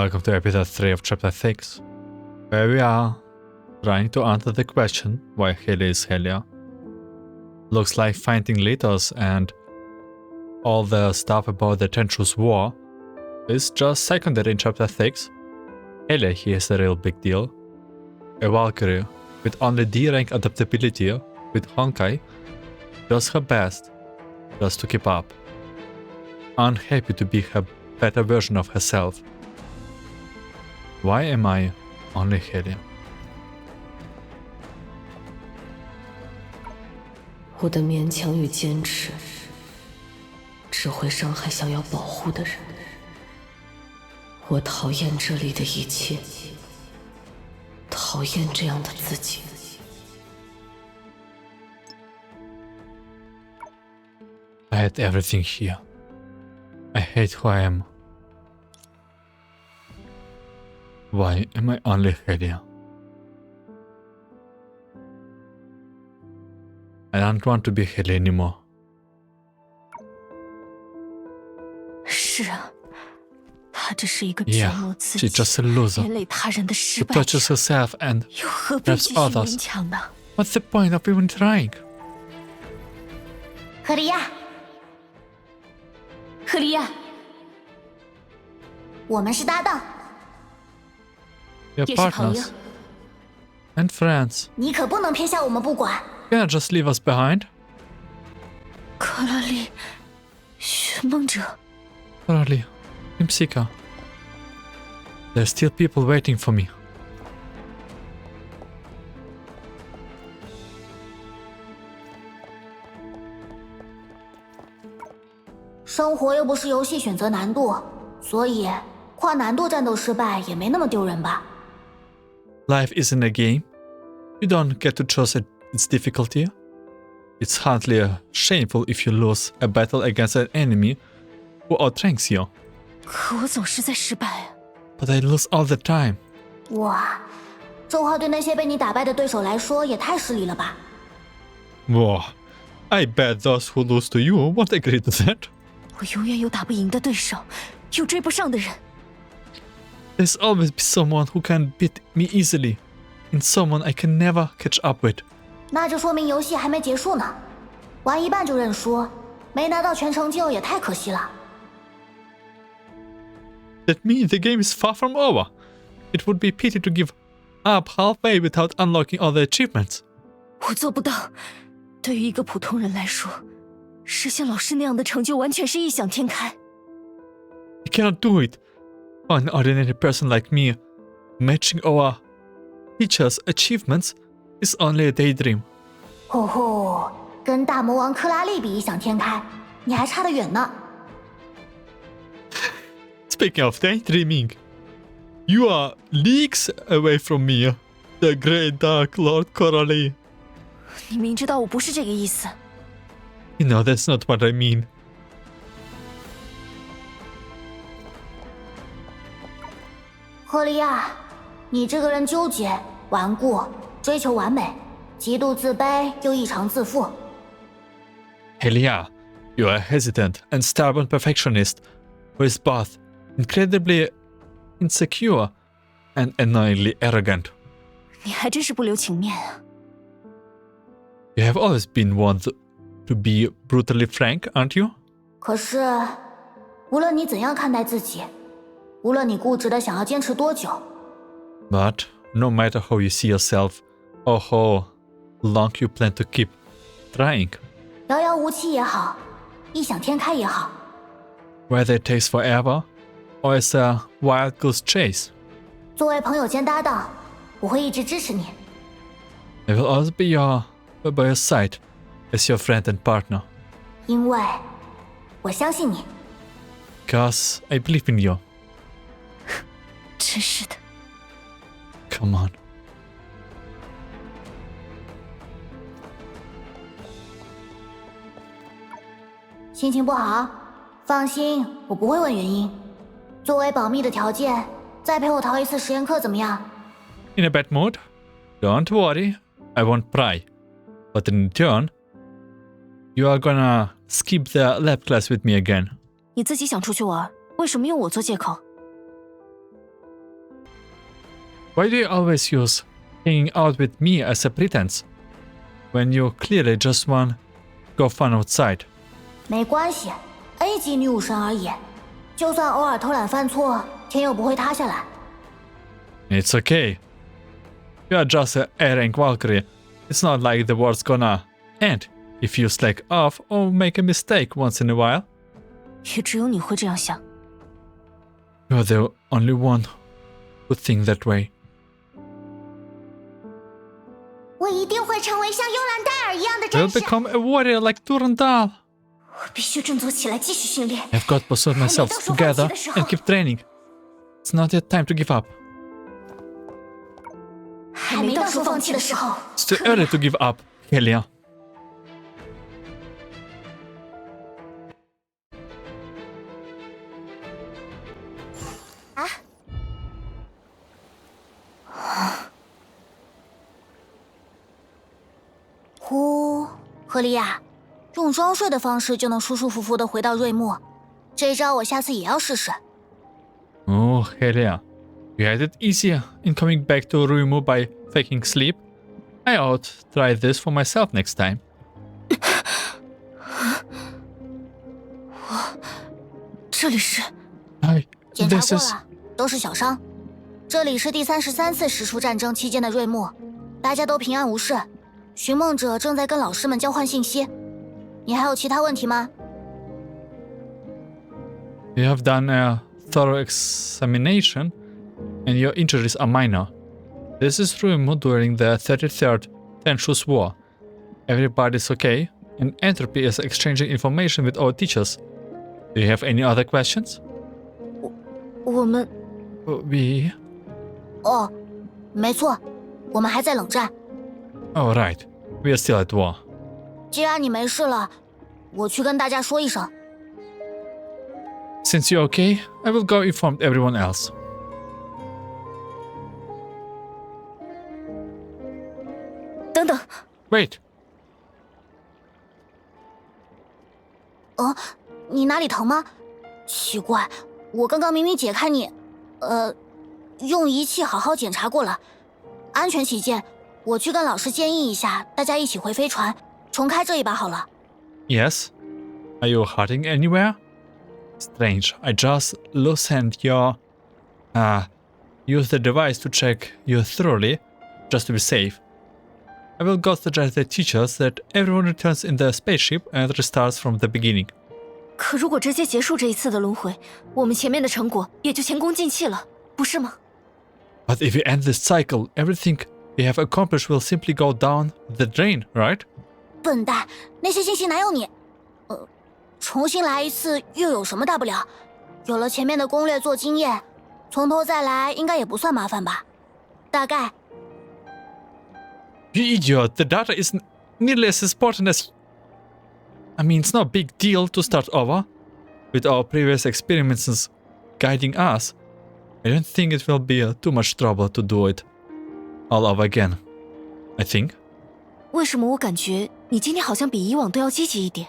Welcome to episode 3 of chapter 6, where we are trying to answer the question why Helia is Helia. Looks like finding Litost and all the stuff about the Tenchu's war is just secondary in chapter 6. Helia here is the real big deal. A Valkyrie with only D rank adaptability with Honkai does her best just to keep up. Unhappy to be her better version of herself. Why am I only Helia? 我的勉强与坚持，只会伤害想要保护的人。我讨厌这里的一切，讨厌这样的自己。I hate everything here. I hate who I am. Why am I only Helia? I don't want to be Helia anymore. 是啊，她只是一个折磨自 she's 己、 just a loser. 连累他人的失 She 败者， touches herself and 又何必 hurts 继续 others. 勉强呢？ What's the point of even trying? 赫利亚，赫利亚，我们是搭档， We're 也是朋友。 partners and friends. 你可不能撇下我们不管。 You can't just leave us behind. 克拉丽，寻梦者， Coralie, Imsika. There's still people waiting for me. 生活又不是游戏选择难度，所以跨难度战斗失败也没那么丢人吧？ Life isn't a game. You don't get to choose its difficulty. It's hardly shameful if you lose a battle against an enemy who outranks you. 可我总是在失败啊。 But I lose all the time. 哇，这话对那些被你打败的对手来说也太失礼了吧？ Whoa. I bet those who lose to you won't agree to that. 我永远有打不赢的对手，有追不上的人。 There's always be someone who can beat me easily, and someone I can never catch up with. 那就说明游戏还没结束呢，玩一半就认输，没拿到全成就也太可惜了。 That means the game is far from over. It would be pity to give up halfway without unlocking all the achievements. 我做不到。对于一个普通人来说，实现老师那样的成就完全是异想天开。 I cannot do it. For an ordinary person like me, matching our teachers' achievements is only a daydream. 吼吼，跟大魔王克拉丽比异想天开，你还差得远呢。 Speaking of daydreaming, you are leagues away from me, the great dark Lord Coralie. 你明知道我不是这个意思。 You know that's not what I mean. 赫利亚，你这个人纠结、顽固、追求完美，极度自卑又异常自负。 Helia, you are a hesitant and stubborn perfectionist who is both incredibly insecure and annoyingly arrogant. 你还真是不留情面啊！ You have always been one to be brutally frank, aren't you? 可是，无论你怎样看待自己，无论你固执的想要坚持多久， But no matter how you see yourself or how long you plan to keep trying, 遥遥无期也好，异想天开也好， whether it takes forever or it's a wild goose chase, 作为朋友兼搭档，我会一直支持你。 I will always be by your side as your friend and partner. 因为我相信你。 Because I believe in you. 真是的。 Come on. 心情不好，放心，我不会问原因。作为保密的条件，再陪我逃一次实验课怎么样？ In a bad mood? Don't worry, I won't pry. But in return, you are gonna skip the lab class with me again. 你自己想出去玩，为什么用我做借口？ Why do you always use hanging out with me as a pretense when you clearly just want go fun outside? 没关系 ，A 级女武神而已，就算偶尔偷懒犯错，天又不会塌下来。It's okay. You are just a A-rank Valkyrie. It's not like the world's gonna end if you slack off or make a mistake once in a while. 也只有你会这样想。You're the only one who think that way. 我一定会成为像幽兰戴尔一样的 You'll 战士。 become a warrior like Durandal. 我必须振作起来，继续训练。 I've got to pursue myself together and keep training. It's not yet time to give up. 还没到说放弃的时候。 It's too early to give up, Helia. 啊！呼，赫利亚，用装睡的方式就能舒舒服服的回到瑞木，这一招我下次也要试试。 Oh, Helia. You had it easier in coming back to Ruimu by faking sleep. I ought to try this for myself next time. 这里是 检查 This 过 is... 了，都是小伤。这里是第33次使出战争期间的瑞木，大家都平安无事。寻梦者正在跟老师们交换信息。你还有其他问题吗？ You have done a thorough examination, and your injuries are minor. This is Ruimu during the 33rd Tenshus War. Everybody's okay, and Entropy is exchanging information with our teachers. Do you have any other questions? 我们 We... 哦，没错，我们还在冷战。 Oh, right. We are still at war. 既然你没事了，我去跟大家说一声。 Since you're okay, I will go inform everyone else. 等等， Wait. 你哪里疼吗？奇怪，我刚刚明明解开你，用仪器好好检查过了。安全起见，我去跟老师建议一下，大家一起回飞船，重开这一把好了。 Yes? Are you hurting anywhere? Strange. I just loosened your... use the device to check you thoroughly, just to be safe. I will go suggest the teachers that everyone returns in the spaceship and restarts from the beginning. 可如果直接结束这一次的轮回，我们前面的成果也就前功尽弃了，不是吗？ But if we end this cycle, everything we have accomplished will simply go down the drain, right? 笨蛋，那些信息哪有你？重新来一次又有什么大不了？有了前面的攻略做经验，从头再来应该也不算麻烦吧？大概。 You idiot, the data is nearly as important as... I mean, it's no big deal to start over. With our previous experiences guiding us, I don't think it will be too much trouble to do it all over again. I think. 为什么我感觉你今天好像比以往都要积极一点？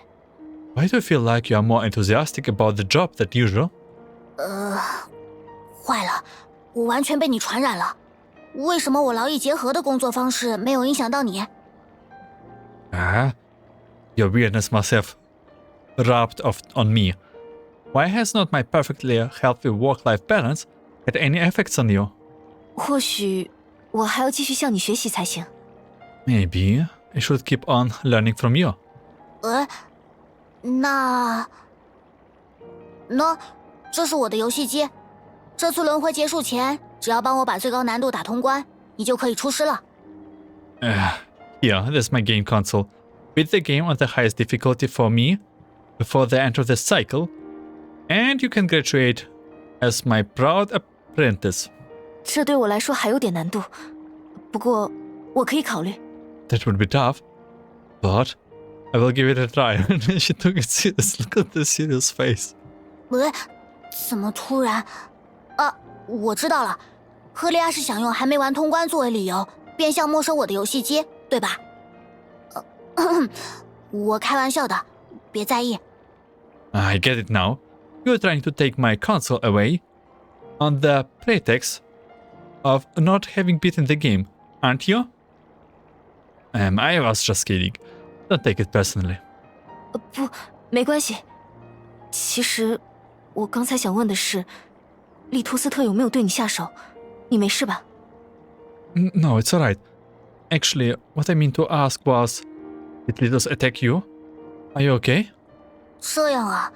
Why do you feel like you are more enthusiastic about the job than usual? 坏了，我完全被你传染了。为什么我劳逸结合的工作方式没有影响到你？ Your weirdness must have rubbed off on me. Why has not my perfectly healthy work-life balance had any effects on you? 或许我还要继续向你学习才行。 Maybe I should keep on learning from you. 那这是我的游戏机。这次轮回结束前，只要帮我把最高难度打通关，你就可以出师了。 Here, there's my game console. Beat the game on the highest difficulty for me before the end of the cycle, and you can graduate as my proud apprentice. 这对我来说还有点难度，不过我可以考虑。 That would be tough, but I will give it a try. She took it serious. Look at the serious face. 怎么突然？我知道了，赫利亚是想用还没完通关作为理由，变相没收我的游戏机，对吧？我开玩笑的，别在意。 I get it now. You're trying to take my console away on the pretext of not having beaten the game, aren't you? I was just kidding. Don't take it personally. 不，没关系。其实，我刚才想问的是，利托斯特有没有对你下手？你没事吧？ No, it's alright. Actually, what I mean to ask was, did Litost attack you? Are you okay? 这样啊，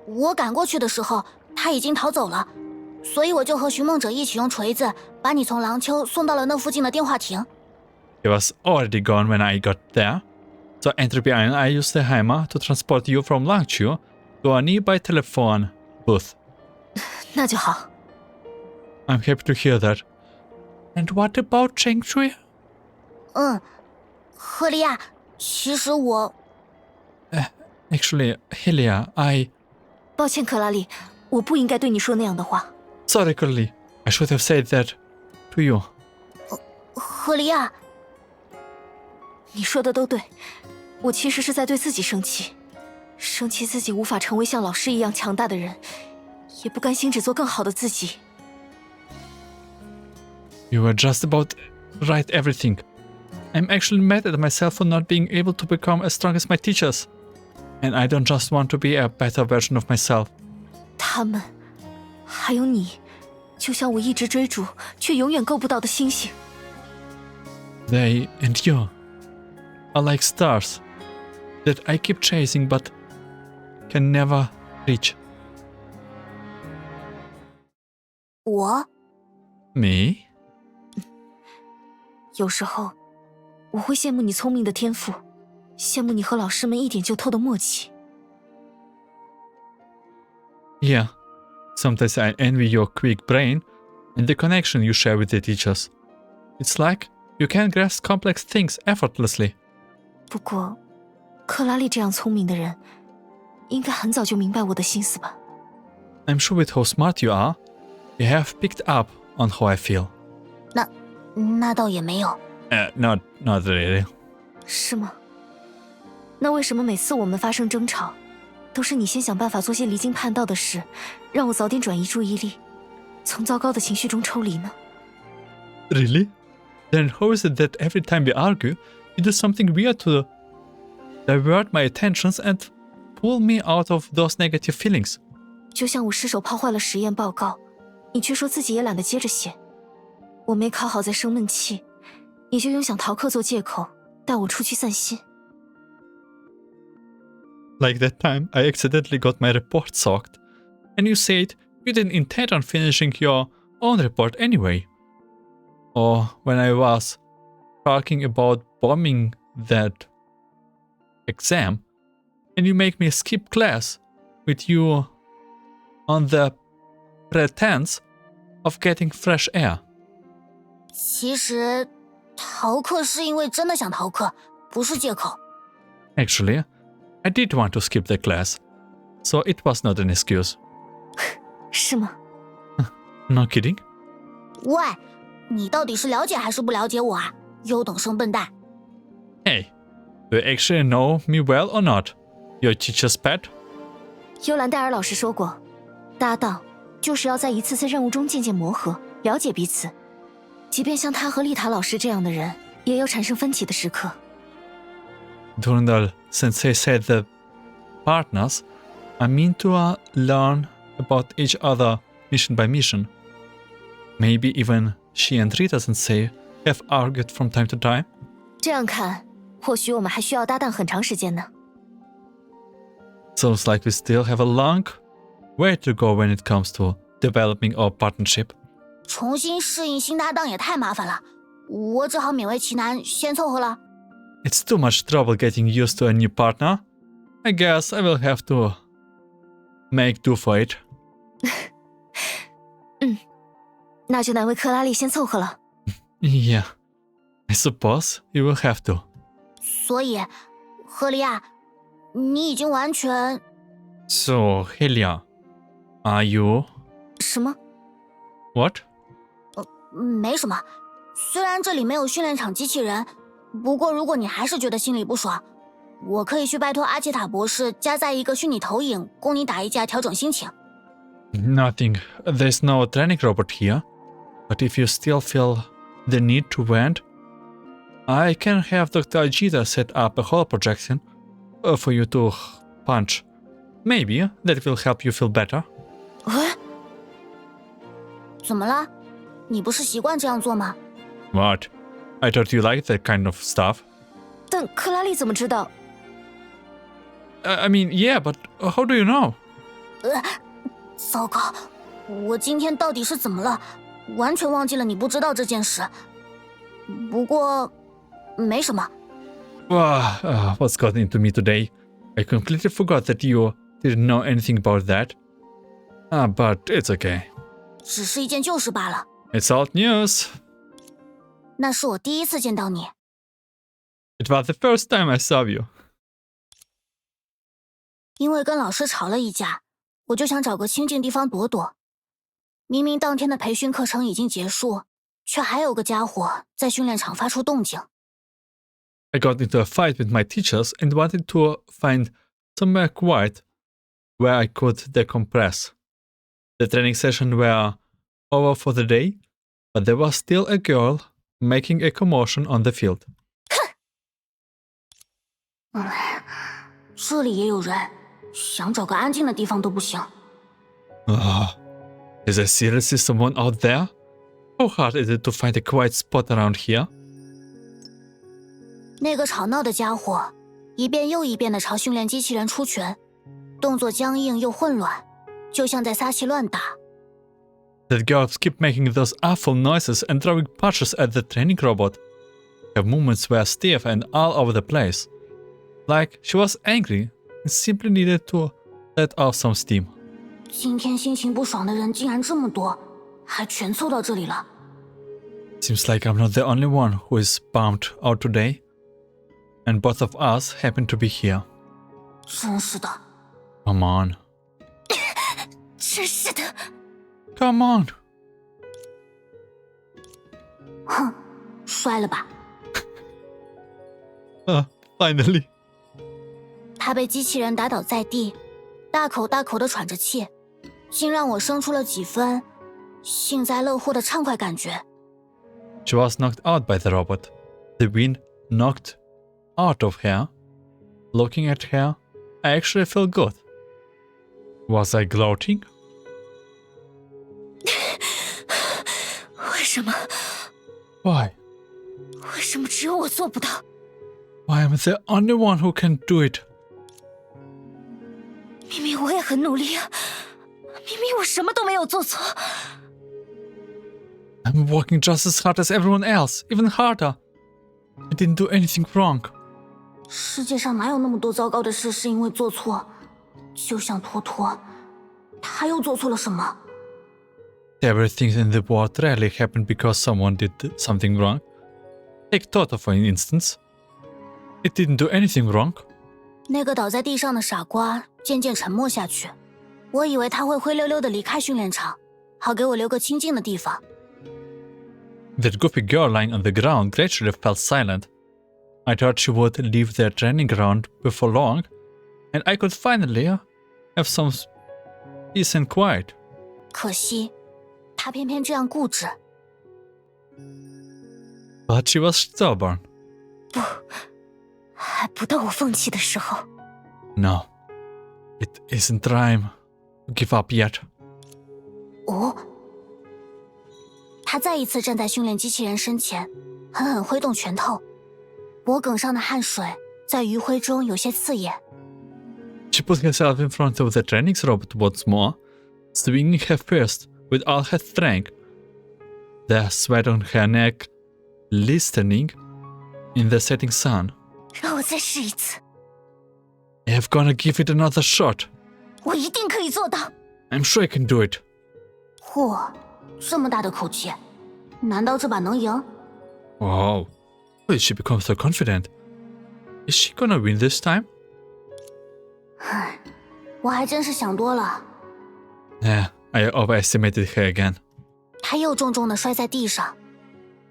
我赶过去的时候，他已经逃走了，所以我就和寻梦者一起用锤子把你从廊丘送到了那附近的电话亭。He was already gone when I got there. So Entropy and I used the hammer to transport you from Langchu to a nearby telephone booth. 那就好。 I'm happy to hear that. And what about Chengchui? 赫利亚，其实我 Actually, Helia, I... 抱歉，克拉丽，我不应该对你说那样的话。 Sorry, Coralie. I should have said that to you. 赫利亚，你说的都对，我其实是在对自己生气，生气自己无法成为像老师一样强大的人，也不甘心只做更好的自己。 You were just about right everything. I'm actually mad at myself for not being able to become as strong as my teachers. And I don't just want to be a better version of myself. 他们，还有你，就像我一直追逐却永远够不到的星星。 They and you are like stars that I keep chasing but can never reach. 我 Me? 有时候，我会羡慕你聪明的天赋，羡慕你和老师们一点就透的默契。 Yeah. Sometimes I envy your quick brain and the connection you share with the teachers. It's like you can grasp complex things effortlessly. 不过，克拉丽这样聪明的人，应该很早就明白我的心思吧？ I'm sure with how smart you are, you have picked up on how I feel. 那倒也没有。Not really. 是吗？那为什么每次我们发生争吵，都是你先想办法做些离经叛道的事，让我早点转移注意力，从糟糕的情绪中抽离呢？ Really? Then how is it that every time we argue, you do something weird to divert my attentions and pull me out of those negative feelings? 就像我失手泡坏了实验报告，你却说自己也懒得接着写。我没考好在生闷气，你就用想逃课做借口，带我出去散心。 Like that time I accidentally got my report socked, and you said you didn't intend on finishing your own report anyway. Or when I was talking about bombing that exam, and you make me skip class with you on the pretense of getting fresh air. 其实，逃课是因为真的想逃课，不是借口。 Actually, I did want to skip the class, so it was not an excuse. 是吗？ No kidding? 喂，你到底是了解还是不了解我啊？优等生笨蛋！ Hey, do you actually know me well or not? Your teacher's pet? 幽兰戴尔老师说过，搭档就是要在一次次任务中渐渐磨合，了解彼此。即便像他和丽塔老师这样的人，也有产生分歧的时刻。 Durandal Sensei said that partners are meant to learn about each other mission by mission. Maybe even she and Rita Sensei have argued from time to time. 这样看，或许我们还需要搭档很长时间呢。 Sounds like we still have a long way to go when it comes to developing our partnership. 重新适应新搭档也太麻烦了，我只好勉为其难，先凑合了。 It's too much trouble getting used to a new partner. I guess I will have to make do for it. 那就难为克拉丽先凑合了。 Yeah, I suppose you will have to. 所以，赫利亚，你已经完全 So, Helia, are you... 什么？ What? 没什么。虽然这里没有训练场机器人，不过如果你还是觉得心里不爽，我可以去拜托阿切塔博士加载一个虚拟投影，供你打一架调整心情。 Nothing. There's no training robot here. But if you still feel the need to vent, I can have Dr. Ajita set up a hall projection for you to punch. Maybe that will help you feel better. 怎么了？你不是习惯这样做吗？ What? I thought you liked that kind of stuff. 但克拉丽怎么知道？ I mean, yeah, but how do you know? 糟糕，我今天到底是怎么了？完全忘记了你不知道这件事。不过，没什么。What's gotten into me today? I completely forgot that you didn't know anything about that. But it's okay. 只是一件旧事罢了。 It's old news. 那是我第一次见到你。 It was the first time I saw you. 因为跟老师吵了一架，我就想找个清静地方躲躲。明明当天的培训课程已经结束，却还有个家伙在训练场发出动静。 I got into a fight with my teachers and wanted to find somewhere quiet where I could decompress. The training session were over for the day, but there was still a girl making a commotion on the field. 这里也有人，想找个安静的地方都不行。 Is there seriously someone out there? How hard is it to find a quiet spot around here? 那个吵闹的家伙一遍又一遍地朝训练机器人出拳，动作僵硬又混乱，就像在撒气乱打。 That girls keep making those awful noises and throwing punches at the training robot. Her movements were stiff and all over the place. Like she was angry and simply needed to let off some steam. 今天心情不爽的人竟然这么多，还全凑到这里了。 Seems like I'm not the only one who is bummed out today. And both of us happen to be here. 真是的， Come on. 真是的， Come on. 哼，摔了吧。 Finally. 他被机器人打倒在地，大口大口地喘着气，竟让我生出了几分幸灾乐祸的畅快感觉。 She was knocked out by the robot. The wind knocked out of her. Looking at her, I actually felt good. Was I gloating? 为什么？ Why? 为什么只有我做不到？ Why am I the only one who can do it? 明明我也很努力啊，明明我什么都没有做错。 I'm working just as hard as everyone else, even harder. I didn't do anything wrong. 世界上哪有那么多糟糕的事是因为做错？就像托托，他又做错了什么？ Everything in the world rarely happened because someone did something wrong. Take Toto for instance. It didn't do anything wrong. 那个倒在地上的傻瓜渐渐沉默下去，我以为他会灰溜溜地离开训练场，好给我留个清静的地方。 That goofy girl lying on the ground gradually fell silent. I thought she would leave their training ground before long, and I could finally have some peace and quiet. 可惜，他偏偏这样固执。 But she was stubborn. 还不到我放弃的时候。 No, it isn't time to give up yet. 哦，他再一次站在训练机器人身前，狠狠挥动拳头，脖颈上的汗水在余晖中有些刺眼。 She put herself in front of the training robot once more, swinging her fist with all her strength. The sweat on her neck glistening in the setting sun. 让我再试一次， I have gonna give it another shot. 我一定可以做到。 I'm sure I can do it. 嚯，这么大的口气，难道这把能赢？ Wow, why did she become so confident? Is she gonna win this time? 唉，我还真是想多了。 Yeah, I overestimated her again. 他又重重地摔在地上，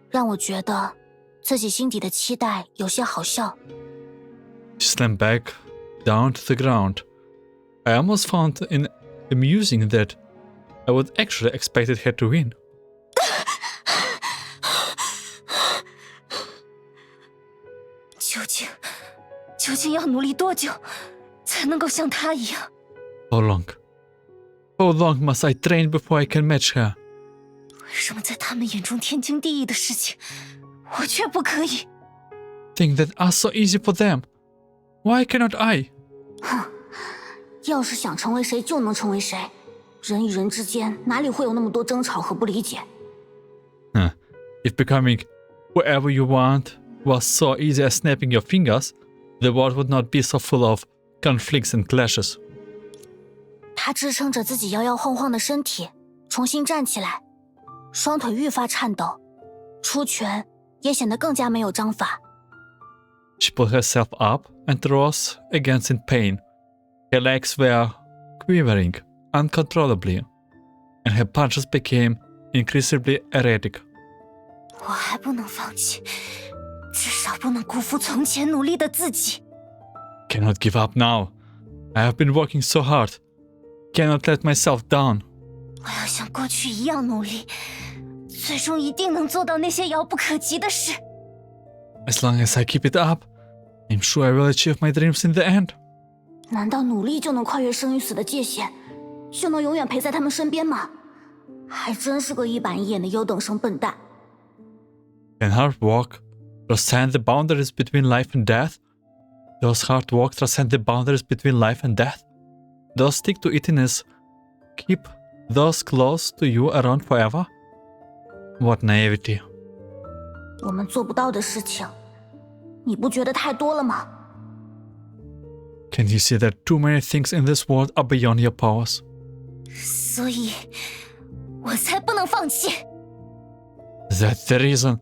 让我觉得自己心底的期待有些好笑。 She slammed back down to the ground. I almost found it amusing that I would actually expected her to win. 究竟要努力多久，才能够像她一样？ How long? How long must I train before I can match her? 为什么在他们眼中天经地义的事情，我却不可以？ Things that are so easy for them. Why cannot I? 哼，要是想成为谁就能成为谁，人与人之间哪里会有那么多争吵和不理解？ If becoming whoever you want was so easy as snapping your fingers, the world would not be so full of conflicts and clashes. 他支撑着自己摇摇晃晃的身体，重新站起来，双腿愈发颤抖，出拳也显得更加没有章法。 She pulled herself up and rose against in pain. Her legs were quivering uncontrollably, and her punches became increasingly erratic. 我还不能放弃，至少不能辜负从前努力的自己。 Cannot give up now. I have been working so hard. Cannot let myself down. 我要像过去一样努力，最终一定能做到那些遥不可及的事。 As long as I keep it up, I'm sure I will achieve my dreams in the end. 难道努力就能跨越生与死的界限，就能永远陪在他们身边吗？还真是个一板一眼的优等生笨蛋。 Can hard work transcend the boundaries between life and death? Does hard work transcend the boundaries between life and death? Does stick to itness keep those close to you around forever? What naivety. 我们做不到的事情，你不觉得太多了吗？ Can you see that too many things in this world are beyond your powers? 所以，我才不能放弃。 That's the reason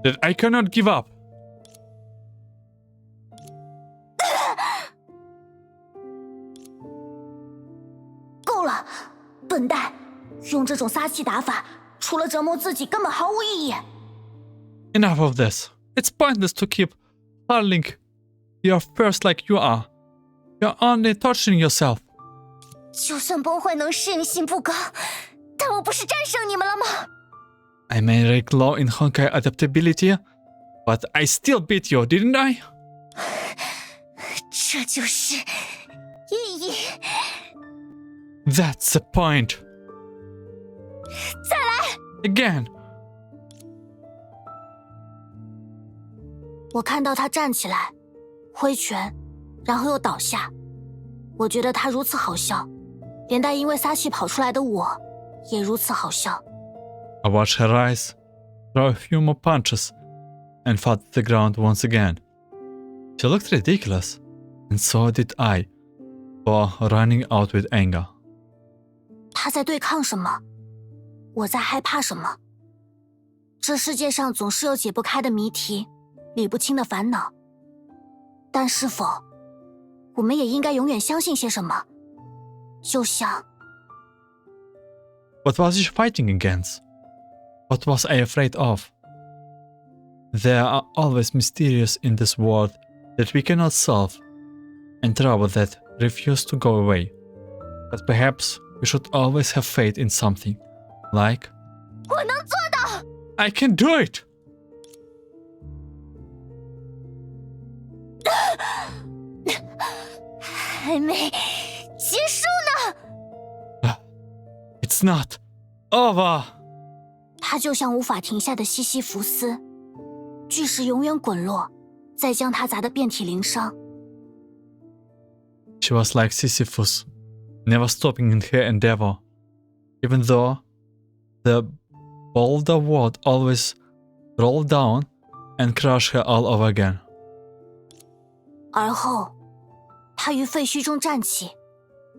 that I cannot give up. 够了，笨蛋！用这种撒气打法，除了折磨自己，根本毫无意义。 Enough of this. It's pointless to keep hurling your first like you are. You're only torturing yourself. 就算崩坏能适应性不高，但我不是战胜你们了吗？ I may rank low in Honkai Adaptability, but I still beat you, didn't I? 这就是意义。 That's the point. 再来！ Again. 我看到他站起来，挥拳，然后又倒下。我觉得他如此好笑，连带因为撒气跑出来的我，也如此好笑。 I watched her rise, throw a few more punches, and fell to the ground once again. She looked ridiculous, and so did I, for running out with anger. 他在对抗什么？我在害怕什么？这世界上总是有解不开的谜题，理不清的烦恼。但是否，我们也应该永远相信些什么？就像 What was she fighting against? What was I afraid of? There are always mysteries in this world that we cannot solve, and trouble that refuse to go away. But perhaps we should always have faith in something, like 我能做到！ I can do it! 还没结束呢。 It's not over! 它就像无法停下的西西弗斯，巨石永远滚落，再将它砸得遍体鳞伤。 She was like Sisyphus, never stopping in her endeavor, even though the boulder would always roll down and crush her all over again. 而后，他于废墟中站起，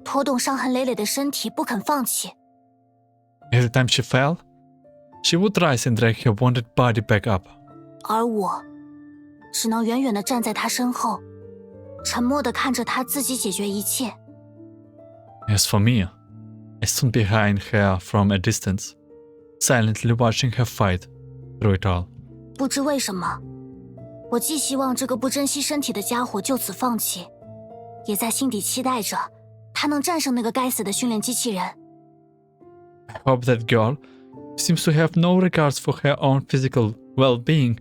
拖动伤痕累累的身体，不肯放弃。 Every time she fell, she would rise and drag her wounded body back up. 而我，只能远远地站在他身后，沉默地看着他自己解决一切。 As for me, I stood behind her from a distance, silently watching her fight through it all. 不知为什么，我既希望这个不珍惜身体的家伙就此放弃，也在心底期待着他能战胜那个该死的训练机器人。 I hope that girl, who seems to have no regards for her own physical well-being,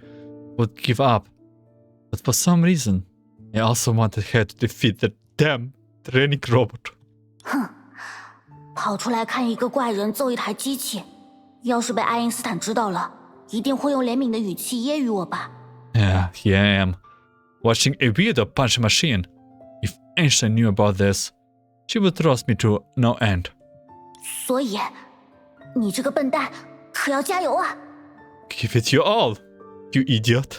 would give up. But for some reason, I also wanted her to defeat the damn training robot. 哼，跑出来看一个怪人揍一台机器，要是被爱因斯坦知道了，一定会用怜悯的语气揶揄我吧。Yeah, here I am, watching a weirdo punch a machine. If Einstein knew about this, she would roast me to no end. 所以，你这个笨蛋，可要加油啊！ Give it your all, you idiot.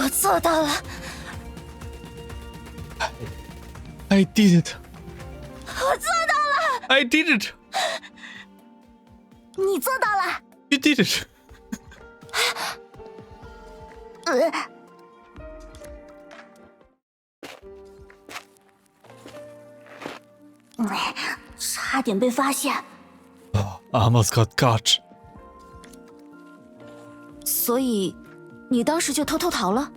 我做到了， I did it. 我做到了， I did it. 你做到了。 You did it. 差点被发现。 Oh, I almost got caught. 所以你当时就偷偷逃了？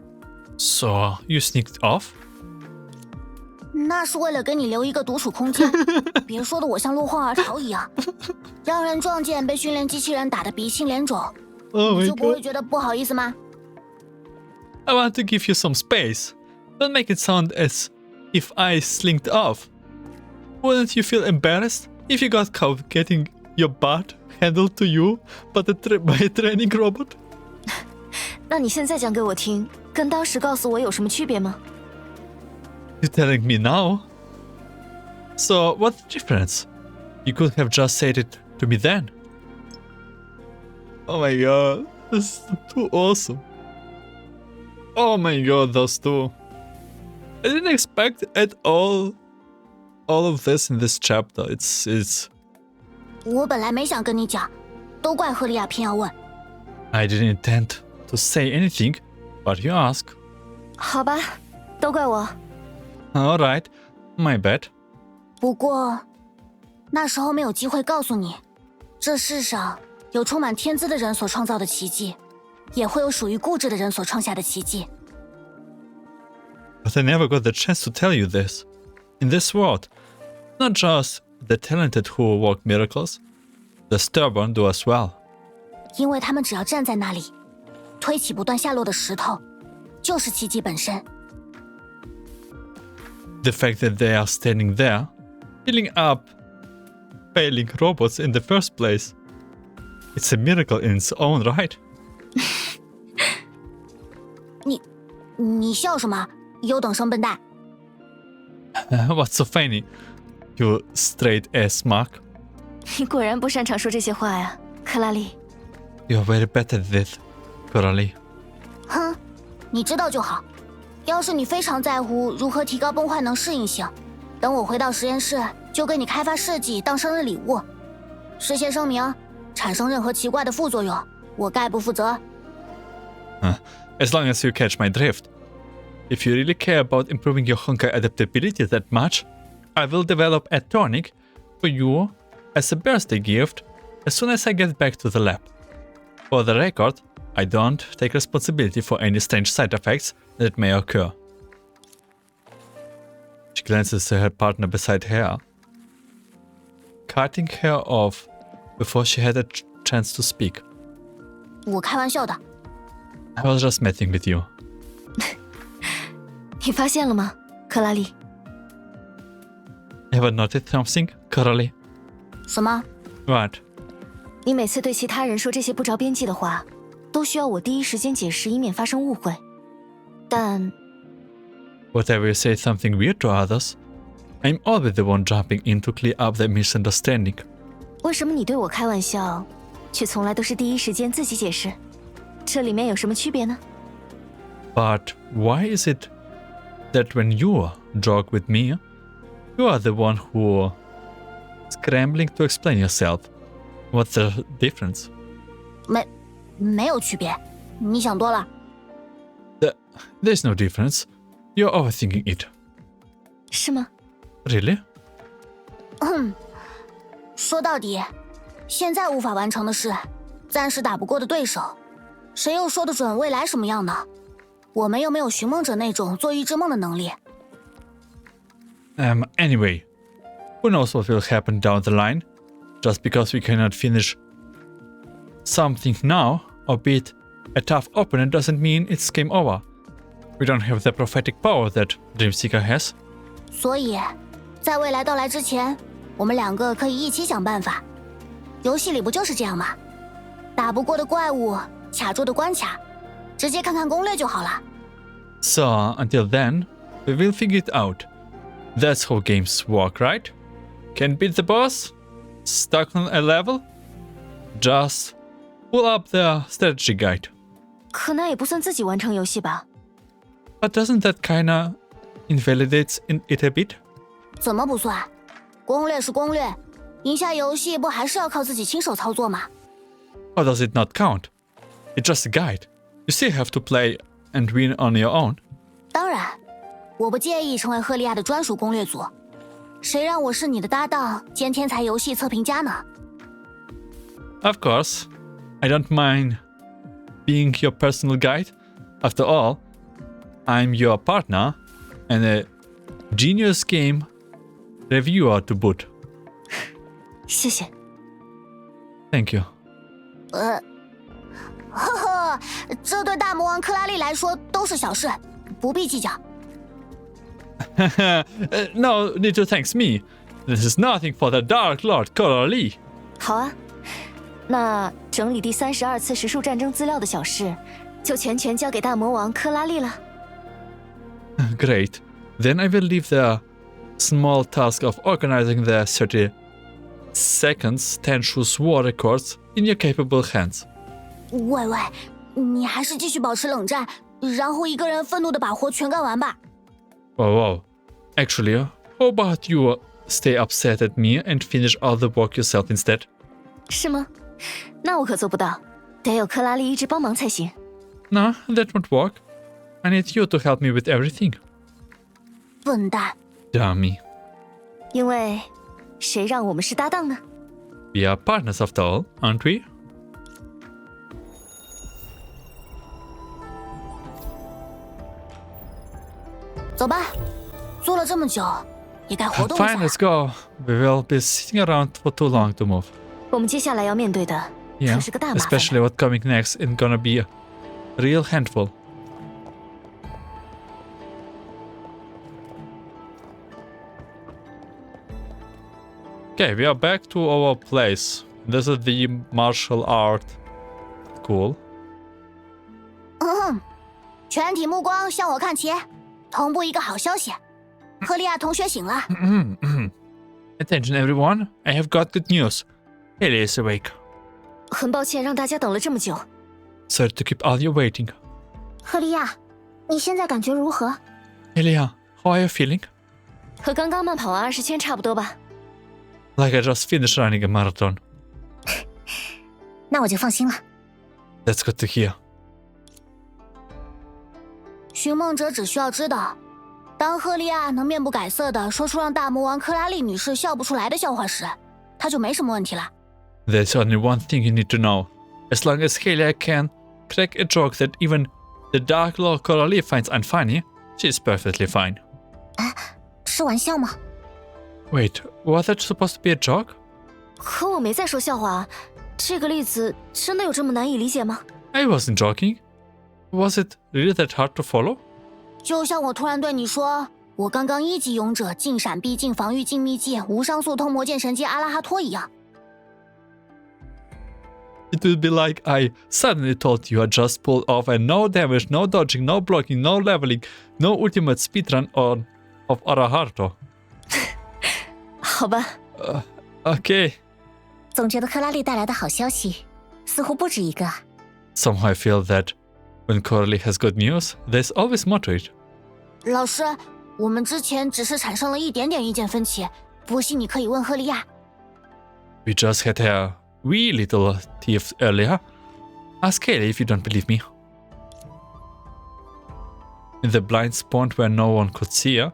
So, you sneaked off? 那是为了给你留一个独处空间，别说的我像落荒而逃一样，让人撞见被训练机器人打得鼻青脸肿， Oh 你 my 就不会 god. 觉得不好意思吗？ I want to give you some space. Don't make it sound as if I slinked off. Wouldn't you feel embarrassed if you got caught getting your butt handled to you by a training robot? 那你现在讲给我听，跟当时告诉我有什么区别吗？ You're telling me now? So, what's the difference? You could have just said it to me then. Oh my god, this is too awesome. Oh my god, those two. I didn't expect at all of this in this chapter. It's 我本来没想跟你讲，都怪赫利亚偏要问。 I didn't intend to say anything, but you ask. 好吧，都怪我。 Alright, my bad. 不过，那时候没有机会告诉你，这世上有充满天资的人所创造的奇迹，也会有属于固执的人所创下的奇迹。 But I never got the chance to tell you this. In this world, not just the talented who work miracles, the stubborn do as well. 因为他们只要站在那里，推起不断下落的石头，就是奇迹本身。 The fact that they are standing there, filling up failing robots in the first place, it's a miracle in its own right. 你笑什么？优等生笨蛋！ What's so funny, you straight-ass mark? 你果然不擅长说这些话呀，克拉丽。 You're very bad at this, Coralie. 哼，你知道就好。要是你非常在乎如何提高崩坏能适应性，等我回到实验室，就给你开发设计当生日礼物。事先声明，产生任何奇怪的副作用，我概不负责。 As long as you catch my drift. If you really care about improving your Honkai Adaptability that much, I will develop a tonic for you as a birthday gift as soon as I get back to the lab. For the record, I don't take responsibility for any strange side effects that may occur. She glances at her partner beside her, cutting her off before she had a chance to speak. 我开玩笑的。 I was just messing with you. 你发现了吗，克拉丽？ Ever noticed something, Coralie? 什么？ What? 你每次对其他人说这些不着边际的话，都需要我第一时间解释，以免发生误会。但 Whatever you say something weird to others, I'm always the one jumping in to clear up the misunderstanding. 为什么你对我开玩笑，却从来都是第一时间自己解释？这里面有什么区别呢？ But why is it that when you joke with me, you are the one who scrambling to explain yourself? What's the difference? 没有区别，你想多了。 There's no difference. You're overthinking it. 是吗？ Really? 说到底，现在无法完成的事，暂时打不过的对手，谁又说得准未来什么样呢？我们又没有寻梦者那种做预知梦的能力。Anyway, who knows what will happen down the line? Just because we cannot finish something now, albeit a tough opponent, doesn't mean it's game over. We don't have the prophetic power that Dreamseeker has. 所以，在未来到来之前，我们两个可以一起想办法。游戏里不就是这样吗？打不过的怪物，卡住的关卡，直接看看攻略就好了。So, until then, we will figure it out. That's how games work, right? Can't beat the boss? Stuck on a level? Just pull up the strategy guide. 可那也不算自己完成游戏吧？ But doesn't that kinda invalidates it a bit? 怎么不算？攻略是攻略，赢下游戏不还是要靠自己亲手操作吗？ How does it not count? It's just a guide. You still have to play and win on your own. 当然，我不介意成为赫利亚的专属攻略组。谁让我是你的搭档兼天才游戏测评家呢？ Of course, I don't mind being your personal guide. After all, I'm your partner and a genius game reviewer to boot. 谢谢。 Thank you. 呵呵，这对大魔王克拉丽来说都是小事，不必计较。No need to thanks me. This is nothing for the Dark Lord Coralie. 好啊，那整理第32次实数战争资料的小事，就全交给大魔王克拉丽了。Great. Then I will leave the small task of organizing the 30 seconds Tenshu's war records in your capable hands. 喂喂，你还是继续保持冷战，然后一个人愤怒的把活全干完吧。Whoa. Actually, how about you stay upset at me and finish all the work yourself instead? 是吗？那我可做不到，得有克拉丽一直帮忙才行。 Nah, that won't work. I need you to help me with everything. 笨蛋！ Dummy. 因为谁让我们是搭档呢？ We are partners after all, aren't we? 走吧，做了这么久，也该活动一下。 Fine, let's go. We will be sitting around for too long to move. 我们接下来要面对的 Yeah, 可是个大麻烦。 especially what's coming next is gonna be a real handful. Okay, we are back to our place. This is the martial art school. 全体目光向我看齐，同步一个好消息，赫利亚同学醒了。 Attention everyone, I have got good news. Helia is awake. 很抱歉让大家等了这么久。 Sorry to keep all you waiting. 赫利亚，你现在感觉如何？ Helia, how are you feeling? 和刚刚慢跑完20圈差不多吧。 Like I just finished running a marathon. 那我就放心了。 That's good to hear. 寻梦者只需要知道，当赫利亚能面不改色地说出让大魔王克拉丽女士笑不出来的笑话时，他就没什么问题了。 There's only one thing you need to know. As long as Helia can crack a joke that even the Dark Lord Coralie finds unfunny, she's perfectly fine. 是玩笑吗？ Wait, was that supposed to be a joke? 可我没在说笑话啊，这个例子真的有这么难以理解吗？ I wasn't joking. Was it really that hard to follow? 就像我突然对你说，我刚刚1级勇者近闪避、近防御、近秘技、无伤速通魔剑神技阿拉哈托一样。 It would be like I suddenly told you I just pulled off a no damage, no dodging, no blocking, no leveling, no ultimate speedrun of Arahato. 好吧， Okay. 总觉得克拉丽带来的好消息似乎不止一个。 Somehow I feel that when Coralie has good news, there's always more to it. 老师，我们之前只是产生了一点点意见分歧，不信你可以问赫利亚。 We just had a wee little tiff earlier. Ask Helia if you don't believe me. In the blind spot where no one could see her,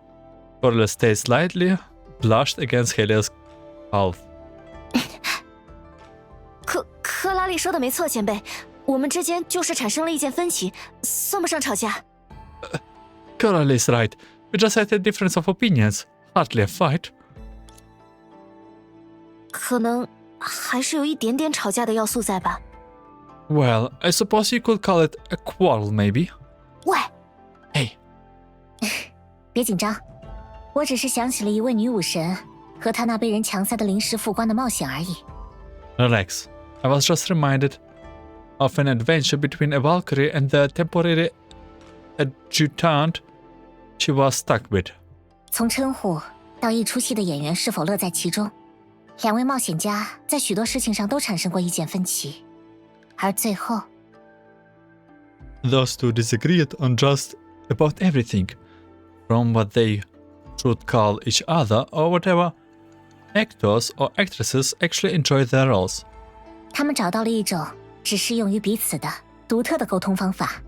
Coralie stayed slightly blushed against Helia's mouth. 克拉丽说的没错，前辈，我们之间就是产生了意见分歧，算不上吵架。Coralie's right. We just had a difference of opinions. Hardly a fight. 可能还是有一点点吵架的要素在吧。Well, I suppose you could call it a quarrel, maybe. 喂， Hey, 别紧张，我只是想起了一位女武神和她那被人强塞的临时副官的冒险而已。 relax. I was just reminded of an adventure between a Valkyrie and the temporary adjutant she was stuck with. 从称呼到一出戏的演员是否乐在其中，两位冒险家在许多事情上都产生过意见分歧，而最后 Those two disagreed on just about everything, from what they should call each other or whatever actors or actresses actually enjoy their roles. 他们找到了一种只适用于彼此的独特的沟通方法。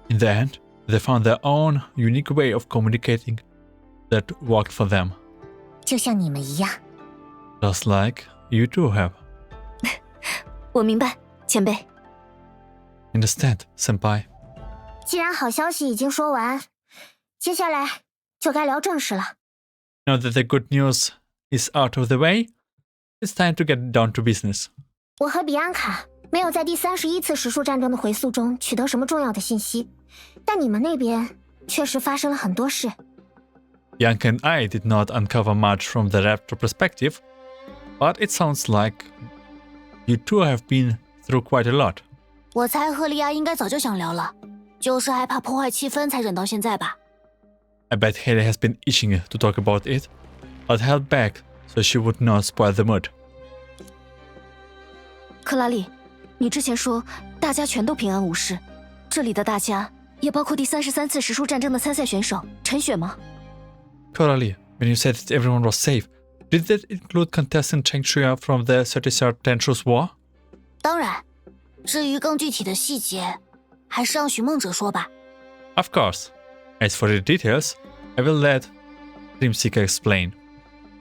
In the end, they found their own unique way of communicating that worked for them, 就像你们一样。 just like you two have. 我明白，前辈。 Understand, senpai? 既然好消息已经说完，接下来就该聊正事了。 Now that the good news is out of the way, it's time to get down to business. 我和比安卡没有在第31次时数战争的回溯中取得什么重要的信息，但你们那边确实发生了很多事。 Bianca and I did not uncover much from the Raptor perspective, but it sounds like you two have been through quite a lot. 我猜赫利亚应该早就想聊了，就是害怕破坏气氛才忍到现在吧。 I bet Helia has been itching to talk about it, but held back so she would not spoil the mood. 克拉丽，你之前说大家全都平安无事，这里的大家也包括第33次时数战争的参赛选手陈雪吗？ Coralie, when you said that everyone was safe, did that include contestant Cheng Shuya from the 33rd Tenshus War? 当然，至于更具体的细节，还是让许梦哲说吧。 Of course. As for the details, I will let Dreamseeker explain.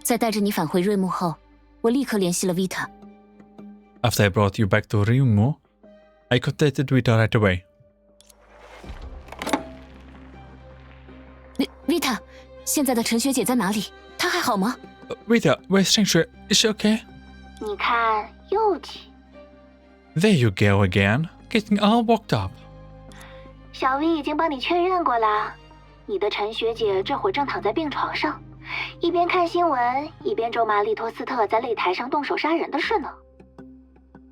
在带着你返回瑞木后，我立刻联系了 Vita。 After I brought you back to Ryumu, I contacted Vita right away. Vita， 现在的陈学姐在哪里？她还好吗？ Vita, where's Cheng Shuya? Is she okay? 你看，又提。 There you go again, getting all worked up. 小 V 已经帮你确认过了，你的陈学姐这会儿正躺在病床上，一边看新闻，一边咒骂利托斯特在擂台上动手杀人的事呢。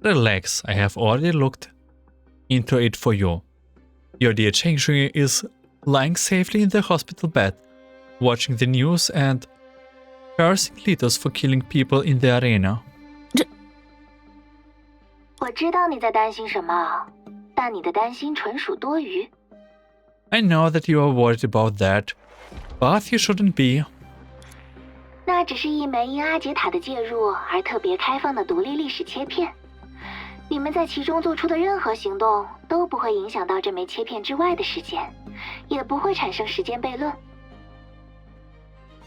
Relax, I have already looked into it for you. Your dear Cheng Shuya is lying safely in the hospital bed, watching the news and cursing Litost for killing people in the arena. 我知道你在担心什么，但你的担心纯属多余。 I know that you are worried about that, but you shouldn't be. 那只是一枚因阿杰塔的介入而特别开放的独立历史切片，你们在其中做出的任何行动都不会影响到这枚切片之外的时间，也不会产生时间悖论。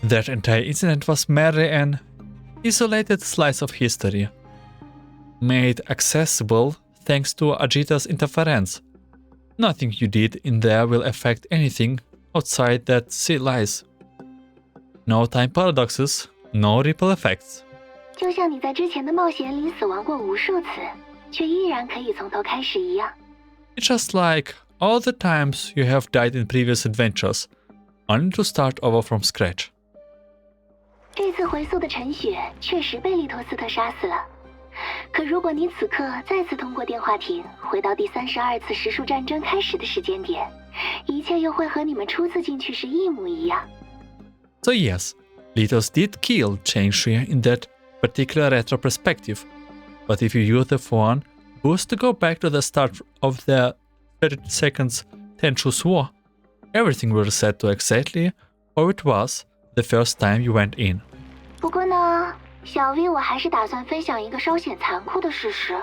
That entire incident was merely an isolated slice of history, made accessible thanks to Ajita's interference. Nothing you did in there will affect anything outside that sea lies. No time paradoxes, no ripple effects. 就像你在之前的冒险里死亡过无数次，却依然可以从头开始一样。 It's just like all the times you have died in previous adventures, only to start over from scratch. 这次回溯的陈雪确实被利托斯特杀死了，可如果你此刻再次通过电话亭回到第32次时数战争开始的时间点，一切又会和你们初次进去时一模一样。 So yes, Litost did kill Cheng Shuya in that particular retro perspective, but if you use the phone boost to go back to the start of the 32nd Tenshus War, everything will reset to exactly how it was the first time you went in. 不过呢，小 V 我还是打算分享一个稍显残酷的事实。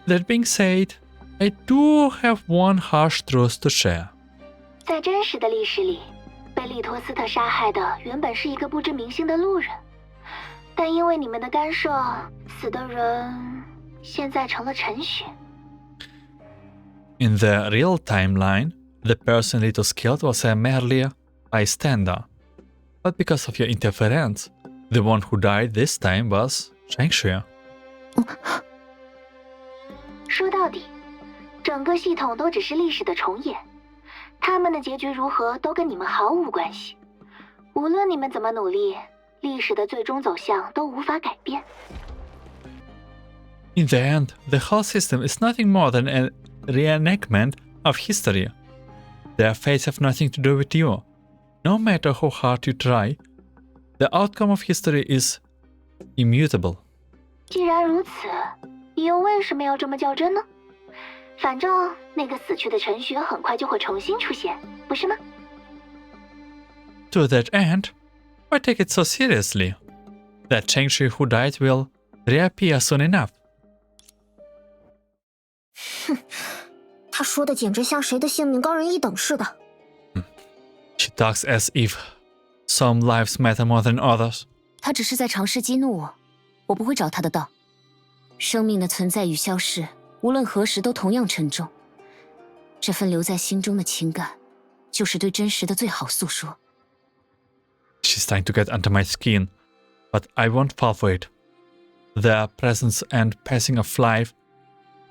That being said, I do have one harsh truth to share. 在真实的历史里，被利托斯特杀害的原本是一个不知名姓的路人，但因为你们的干涉，死的人现在成了陈雪。 In the real timeline, The person Litost killed was a merely bystander. But because of your interference, the one who died this time was Shang-Shi. 说到底，整个系统都只是历史的重演，他们的结局如何都跟你们毫无关系。无论你们怎么努力，历史的最终走向都无法改变。In the end, the whole system is nothing more than a reenactment of history. Their fates have nothing to do with you. No matter how hard you try, the outcome of history is immutable. 既然如此，你又为什么要这么较真呢？反正那个死去的陈雪很快就会重新出现，不是吗？ To that end, why take it so seriously? That Shang-Chi who died will reappear soon enough. 他说的简直像谁的性命高人一等似的。She talks as if some lives matter more than others. 他只是在尝试激怒我，我不会找他的道。生命的存在与消逝，无论何时都同样沉重。这份留在心中的情感，就是对真实的最好诉说。She's trying to get under my skin, but I won't fall for it. Their presence and passing of life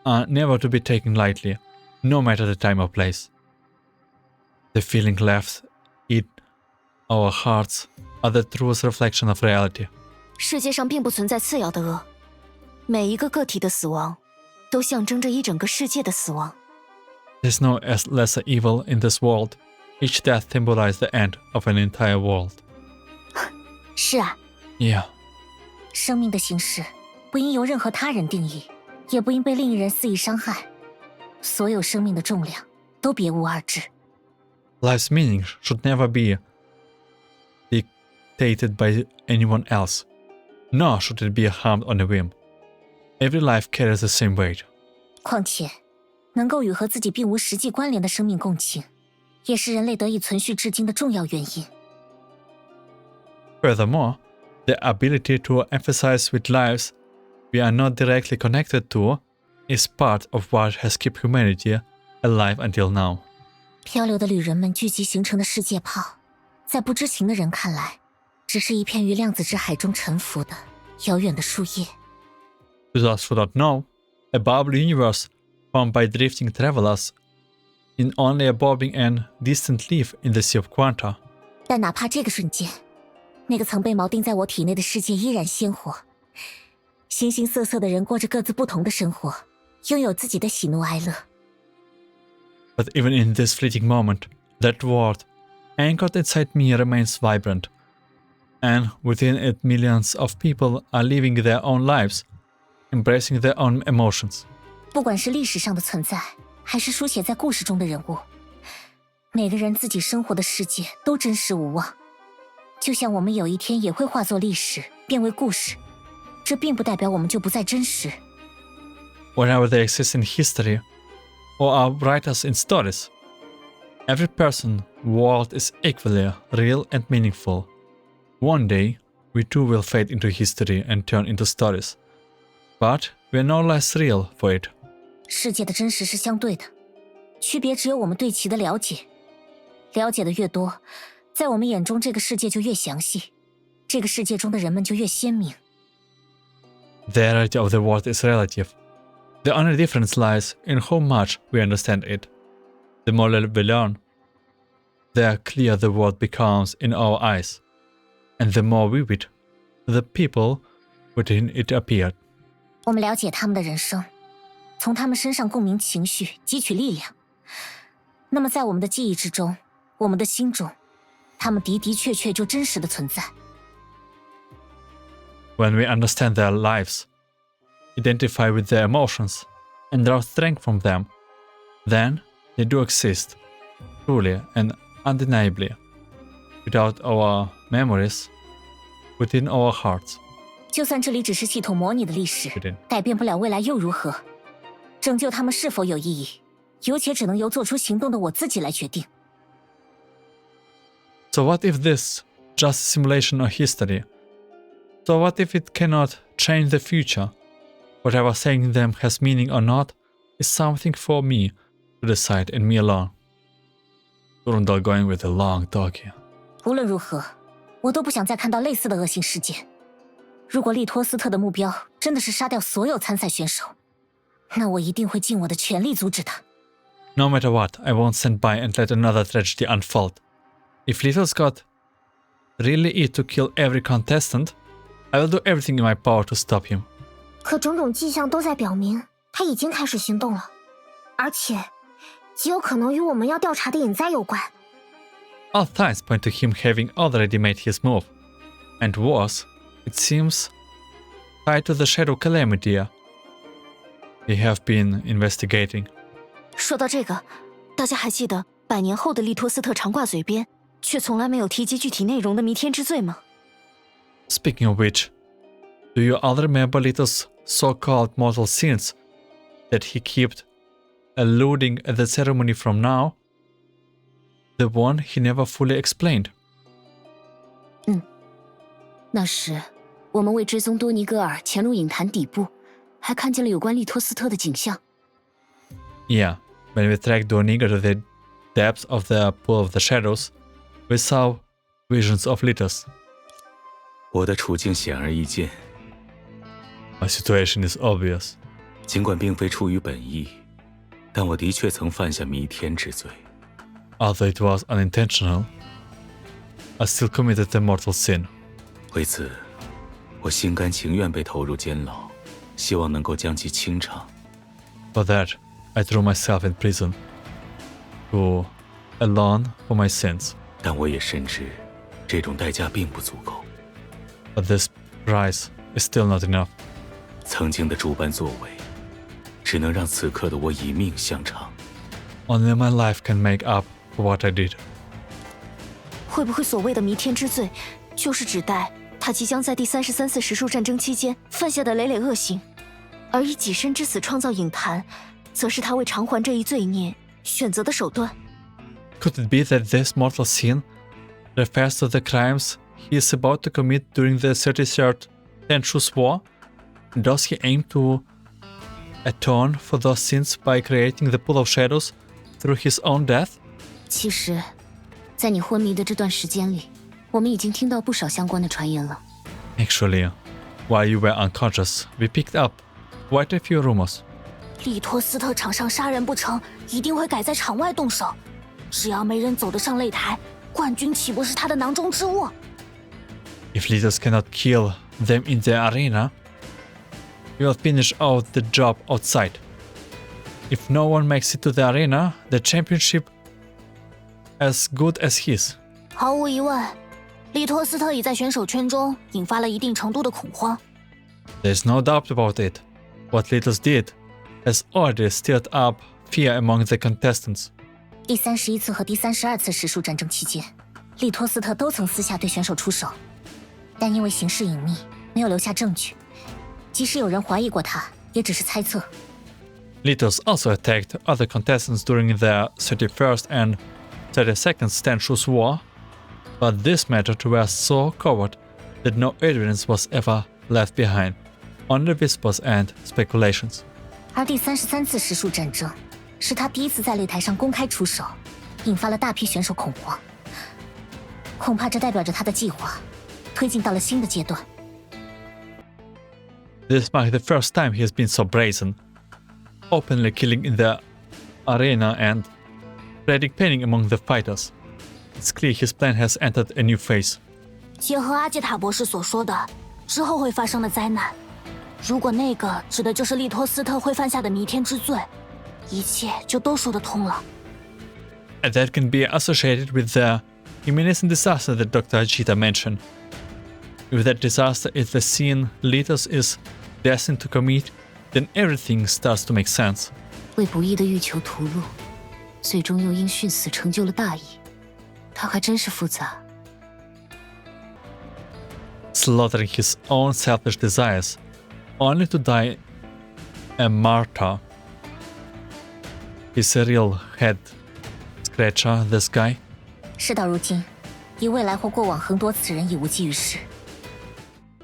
are never to be taken lightly, no matter the time or place. The feeling left in our hearts are the truest reflection of reality. 世界上并不存在次要的恶，每一个个体的死亡，都象征着一整个世界的死亡。There's no lesser evil in this world. Each death symbolizes the end of an entire world. 是啊， Yeah. 生命的形式不应由任何他人定义，也不应被另一人肆意伤害。所有生命的重量都别无二致。Life's meaning should never be dictated by anyone else, nor should it be harmed on a whim. Every life carries the same weight. 况且，能够与和自己并无实际关联的生命共情，也是人类得以存续至今的重要原因。Furthermore, the ability to emphasize with lives we are not directly connected to is part of what has kept humanity alive until now. 漂流的旅人们聚集形成的世界炮，在不知情的人看来，只是一片于量子之海中沉浮的遥远的树叶。To those who don't know, a bubble universe formed by drifting travelers in only a bobbing and distant leaf in the sea of quanta. 但哪怕这个瞬间，那个曾被锚定在我体内的世界依然鲜活，形形色色的人过着各自不同的生活，拥有自己的喜怒哀乐。But even in this fleeting moment, that world, anchored inside me, remains vibrant. And within it, millions of people are living their own lives, embracing their own emotions. 不管是历史上的存在，还是书写在故事中的人物，每个人自己生活的世界都真实无妄。就像我们有一天也会化作历史，变为故事，这并不代表我们就不再真实。Whenever they exist in history, or are writers in stories, every person, world is equally real and meaningful. One day, we too will fade into history and turn into stories. But we are no less real for it. 世界的真实是相对的，区别只有我们对其的了解。了解的越多，在我们眼中这个世界就越详细，这个世界中的人们就越鲜明。The reality of the world is relative. The only difference lies in how much we understand it. The more we learn, the clearer the world becomes in our eyes, and the more vivid the people within it appear. 我们了解他们的人生，从他们身上共鸣情绪，汲取力量。那么在我们的记忆之中，我们的心中，他们的的确确就真实的存在。When we understand their lives, identify with their emotions, and draw strength from them, then they do exist, truly and undeniably, without our memories, within our hearts. 就算这里只是系统模拟的历史，改变不了未来又如何？拯救他们是否有意义，有且只能由做出行动的我自己来决定。So what if this just a simulation of history? So what if it cannot change the future? Whatever saying them has meaning or not is something for me to decide and me alone. Turundal going with a long talkie. 无论如何，我都不想再看到类似的恶性事件。如果利托斯特的目标真的是杀掉所有参赛选手，那我一定会尽我的全力阻止他。No matter what, I won't stand by and let another tragedy unfold. If Litost got really it to kill every contestant, I will do everything in my power to stop him. 可种种迹象都在表明，他已经开始行动了，而且极有可能与我们要调查的隐灾有关。All signs point to him having already made his move. And worse, it seems tied to the Shadow Calamity we have been investigating. 说到这个，大家还记得100年后的利托斯特常挂嘴边，却从来没有提及具体内容的弥天之罪吗？ Speaking of which, do you all remember Litost's so-called mortal sins that he kept alluding at the ceremony from now? The one he never fully explained. 那时我们为追踪多尼戈尔潜入影坛底部，还看见了有关利托斯特的景象。 Yeah, when we tracked Doniga to the depths of the pool of the shadows, we saw visions of Litost. 我的处境显而易见。 My situation is obvious. 尽管并非出于本意，但我的确曾犯下弥天之罪。 Although it was unintentional, I still committed a mortal sin. 为此，我心甘情愿被投入监牢，希望能够将其清偿。 For that, I threw myself in prison to atone for my sins. 但我也深知，这种代价并不足够。 But this price is still not enough. 曾经的诸般作为，只能让此刻的我以命相偿。 Only my life can make up for what I did. 会不会所谓的弥天之罪，就是指代他即将在第33次实数战争期间犯下的累累恶行，而以己身之死创造影坛，则是他为偿还这一罪孽选择的手段？ Could it be that this mortal sin refers to the crimes he is about to commit during the 33rd Tenshus War? Does he aim to atone for those sins by creating the pool of shadows through his own death? 其实，在你昏迷的这段时间里，我们已经听到不少相关的传言了。 Actually, while you were unconscious, we picked up quite a few rumors. 利托斯特场上杀人不成，一定会改在场外动手。只要没人走得上擂台，冠军岂不是他的囊中之物？ If Litost cannot kill them in the arena, we will finish out the job outside. If no one makes it to the arena, the championship as good as his. 毫无疑问，利托斯特已在选手圈中引发了一定程度的恐慌。 There's no doubt about it. What Litost did has already stirred up fear among the contestants. 第31次和第32次实数战争期间，利托斯特都曾私下对选手出手，但因为形势隐秘，没有留下证据。即使有人怀疑过他，也只是猜测。 Litost also attacked other contestants during the 31st and 32nd Tenshus War, but this method was so covert that no evidence was ever left behind, only whispers and speculations. 而第33次实数战争，是他第一次在擂台上公开出手，引发了大批选手恐慌。恐怕这代表着他的计划推进到了新的阶段。 This marked the first time he has been so brazen, openly killing in the arena and spreading panic among the fighters. It's clear his plan has entered a new phase. 结合阿杰塔博士所说的之后会发生的灾难，如果那个指的就是利托斯特会犯下的弥天之罪，一切就都说得通了。 And that can be associated with the imminent disaster that Dr. Ajita mentioned. If that disaster is the sin Litost is destined to commit, then everything starts to make sense. 为不义的欲求屠戮，最终又因殉死成就了大义，他还真是复杂。 Slaughtering his own selfish desires, only to die a martyr. Is a real head scratcher, this guy? 事到如今，以未来或过往横夺此人已无济于事。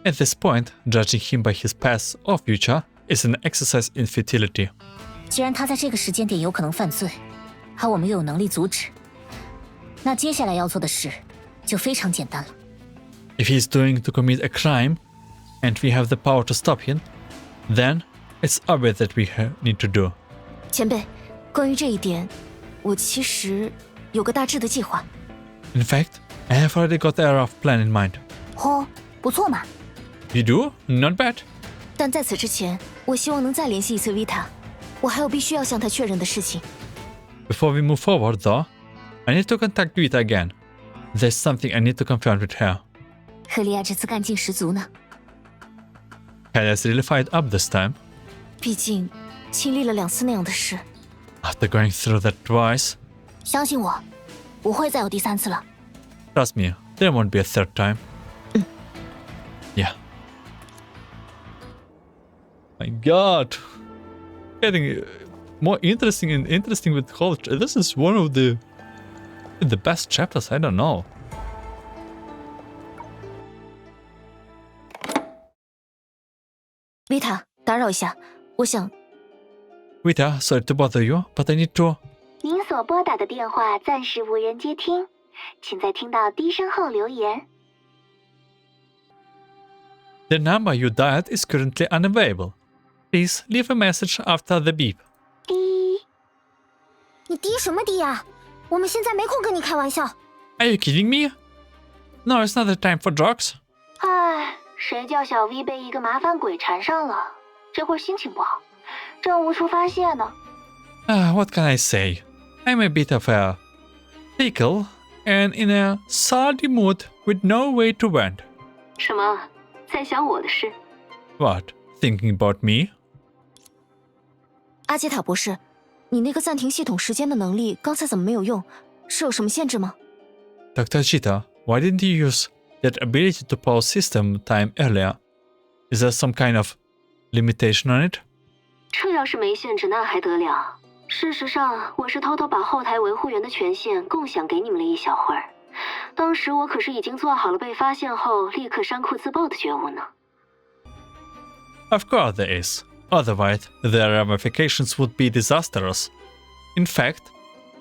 At this point, judging him by his past or future is an exercise in futility. 既然他在这个时间点有可能犯罪，而我们又有能力阻止，那接下来要做的事就非常简单了。If he's doing to commit a crime, and we have the power to stop him, then it's obvious that we need to do. 前辈，关于这一点，我其实有个大致的计划。In fact, I have already got a rough plan in mind. 哦，不错嘛。You do? Not bad. 但在此之前，我希望能再联系一次 Vita， 我还有必须要向她确认的事情。Before we move forward, though, I need to contact Vita again. There's something I need to confirm with her. 赫利亚这次干劲十足呢。Helia's really fired up this time. 毕竟经历了2次那样的事。After going through that twice, 相信我，不会再有第3次了。 trust me, there won't be a third time. Yeah. My God, getting more interesting and interesting with college. This is one of the best chapters. I don't know. Vita， 打扰一下，我想。Vita, sorry to bother you, but I need to. 您所拨打的电话暂时无人接听，请在听到低声后留言。The number you dialed is currently unavailable. Please leave a message after the beep. 滴，你滴什么滴啊？我们现在没空跟你开玩笑。 Are you kidding me? No, it's not the time for jokes. 唉，谁叫小 V 被一个麻烦鬼缠上了，这会儿心情不好，正无处发泄呢。What can I say? I'm a bit of a pickle and in a salty mood with no way to vent. 什么？在想我的事？ What? Thinking about me? 阿杰塔博士，你那个暂停系统时间的能力刚才怎么没有用？是有什么限制吗？ Dr. Cheetah, why didn't you use that ability to pause system time earlier? Is there some kind of limitation on it? 这要是没限制，那还得了？事实上，我是偷偷把后台维护员的权限共享给你们了一小会儿。当时我可是已经做好了被发现后立刻删库自爆的觉悟呢。Of course there is. Otherwise, the ramifications would be disastrous. In fact,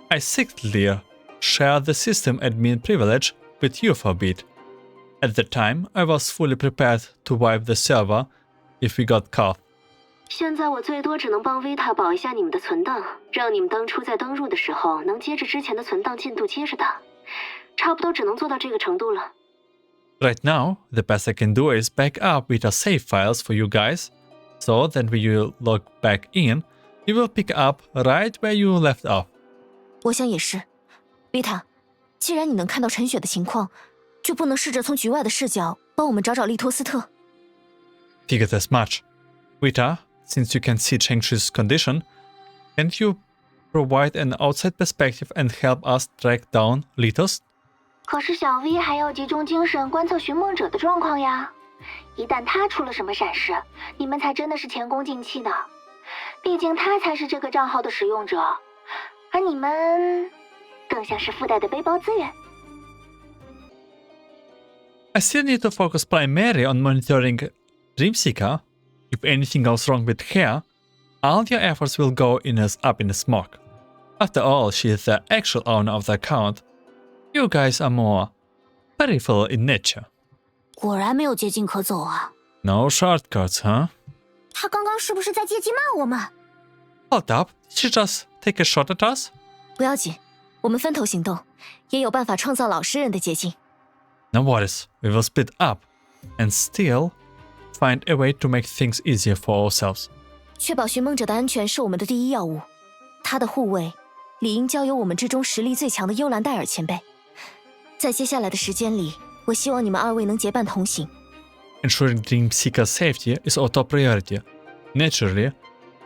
I secretly shared the system admin privilege with you for a bit. At the time, I was fully prepared to wipe the server if we got caught. 现在我最多只能帮 Vita 保一下你们的存档，让你们当初在登入的时候能接着之前的存档进度接着打，差不多只能做到这个程度了。Right now, the best I can do is back up with our save files for you guys, so that when you log back in, you will pick up right where you left off. 我想也是。Vita， 既然你能看到陈雪的情况，就不能试着从局外的视角帮我们找找利托斯特？ Figured as much. Vita, since you can see Chengshu's condition, can't you provide an outside perspective and help us track down Litost? 可是小 V 还要集中精神观测寻梦者的状况呀，一旦他出了什么闪失，你们才真的是前功尽弃呢。毕竟他才是这个账号的使用者，而你们更像是附带的背包资源。I still need to focus primarily on monitoring Dreamseeker. If anything goes wrong with her, all your efforts will go up in the smoke. After all, she is the actual owner of the account. You guys are more peripheral in nature. 果然没有捷径可走啊！ No shortcuts, huh? 他刚刚是不是在借机骂我们？ Hold up, did she just take a shot at us? 不要紧，我们分头行动，也有办法创造老实人的捷径。 No worries, we will split up and still find a way to make things easier for ourselves. 确保寻梦者的安全是我们的第一要务，他的护卫理应交由我们之中实力最强的幽兰戴尔前辈。在接下来的时间里，我希望你们2位能结伴同行。 Ensuring Dreamseeker's safety is our top priority. Naturally,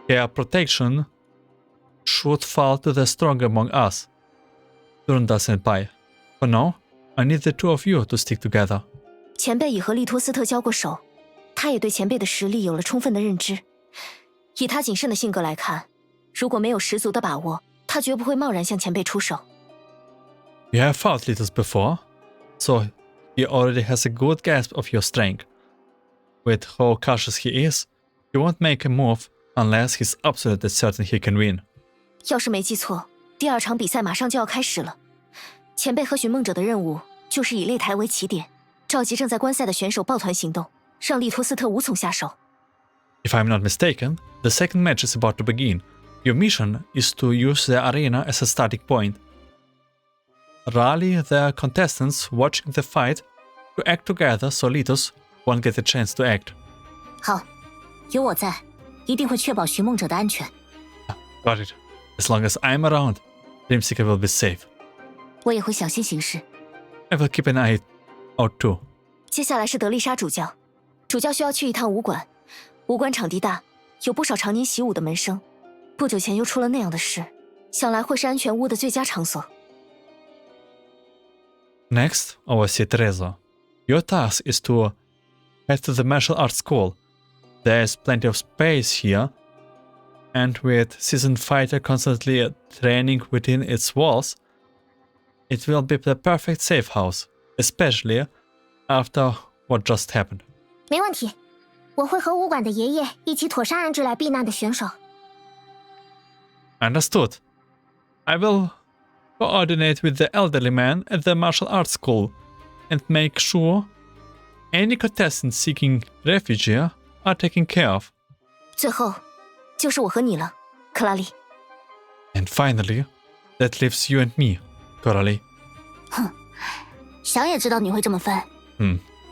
their protection should fall to the stronger among us. Duranda senpai. For now, I need the two of you to stick together. 前辈已和利托斯特交过手，他也对前辈的实力有了充分的认知。以他谨慎的性格来看，如果没有十足的把握，他绝不会贸然向前辈出手。You have fought Litost before, so he already has a good grasp of your strength. With how cautious he is, he won't make a move unless he's absolutely certain he can win. 要是没记错，第2场比赛马上就要开始了。前辈和寻梦者的任务就是以擂台为起点，召集正在观赛的选手抱团行动，让利托斯特无从下手。If I'm not mistaken, the second match is about to begin. Your mission is to use the arena as a starting point. Rally the contestants watching the fight to act together so Litost won't get a chance to act. 好，有我在，一定会确保寻梦者的安全。Got it. As long as I'm around, Dreamseeker will be safe. 我也会小心行事。I will keep an eye out too. 接下来是德丽莎主教，主教需要去一趟武馆。武馆场地大，有不少常年习武的门生。不久前又出了那样的事，想来会是安全屋的最佳场所。Next, overseer Teresa. Your task is to head to the martial arts school. There's plenty of space here, and with seasoned fighter constantly training within its walls, it will be the perfect safe house, especially after what just happened. 没问题，我会和武馆的爷爷一起妥善安置来避难的选手。Understood. I will coordinate with the elderly man at the martial arts school and make sure any contestants seeking refuge here are taken care of. 最后，就是我和你了，克拉丽。And finally, that leaves you and me, Coralie. 想也知道你会这么分。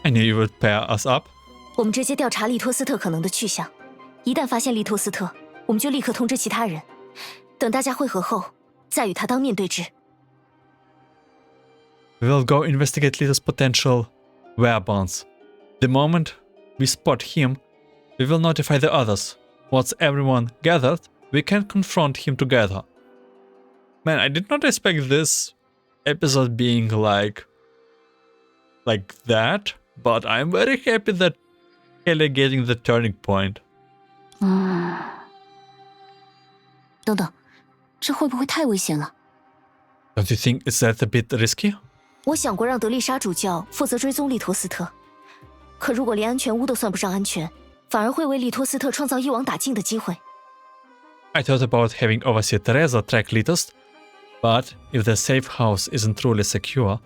I knew you would pair us up. 我们直接调查利托斯特可能的去向，一旦发现利托斯特，我们就立刻通知其他人。等大家会合后，再与他当面对质。We will go investigate Lito's potential whereabouts. The moment we spot him, we will notify the others. Once everyone gathered, we can confront him together. Man, I did not expect this episode being like that, but I'm very happy that Helia getting the turning point. 等等，这会不会太危险了？ Don't you think it's that a bit risky? 我想过让德丽莎主教负责追踪利托斯特，可如果连安全屋都算不上安全，反而会为利托斯特创造一网打尽的机会。I thought about having Overseer Teresa track Litost, but if the safe house isn't truly secure,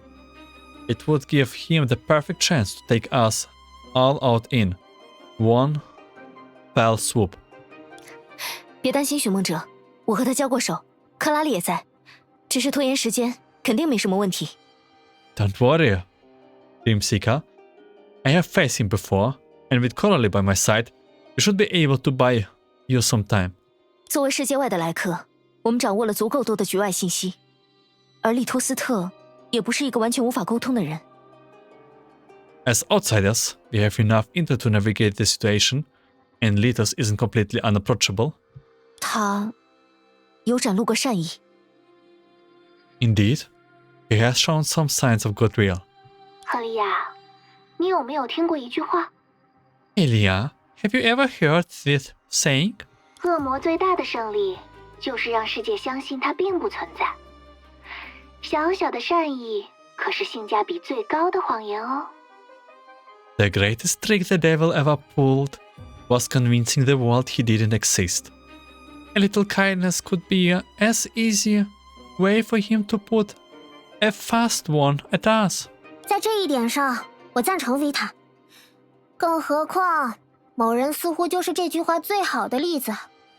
it would give him the perfect chance to take us all out in one fell swoop. 别担心，寻梦者，我和他交过手，克拉丽也在，只是拖延时间，肯定没什么问题。Don't worry, Dreamseeker. I have faced him before, and with Coralie by my side, we should be able to buy you some time. 作为世界外的来客，我们掌握了足够多的局外信息，而利托斯特也不是一个完全无法沟通的人。As outsiders, we have enough intel to navigate the situation, and Litost isn't completely unapproachable. 他有展露过善意。Indeed, he has shown some signs of goodwill. 赫利亚，你有没有听过一句话？ Helia, have you ever heard this saying? 恶魔最大的胜利，就是让世界相信它并不存在。小小的善意，可是性价比最高的谎言哦。The greatest trick the devil ever pulled was convincing the world he didn't exist. A little kindness could be as easy way for him to put a fast one at us. 在这一点上，我赞成Vita。更何况，某人似乎就是这句话最好的例子。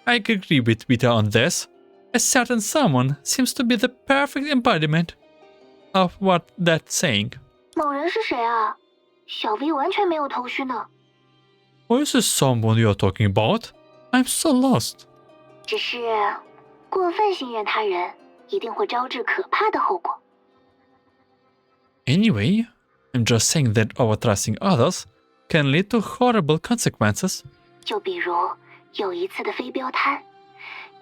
I agree with Vita on this. A certain someone seems to be the perfect embodiment of what that's saying. 某人是谁啊？小 V 完全没有头绪呢。Who is this someone you're talking about? I'm so lost. 只是过分信任他人，一定会招致可怕的后果。Anyway, I'm just saying that overtrusting others can lead to horrible consequences. 就比如有一次的飞镖摊，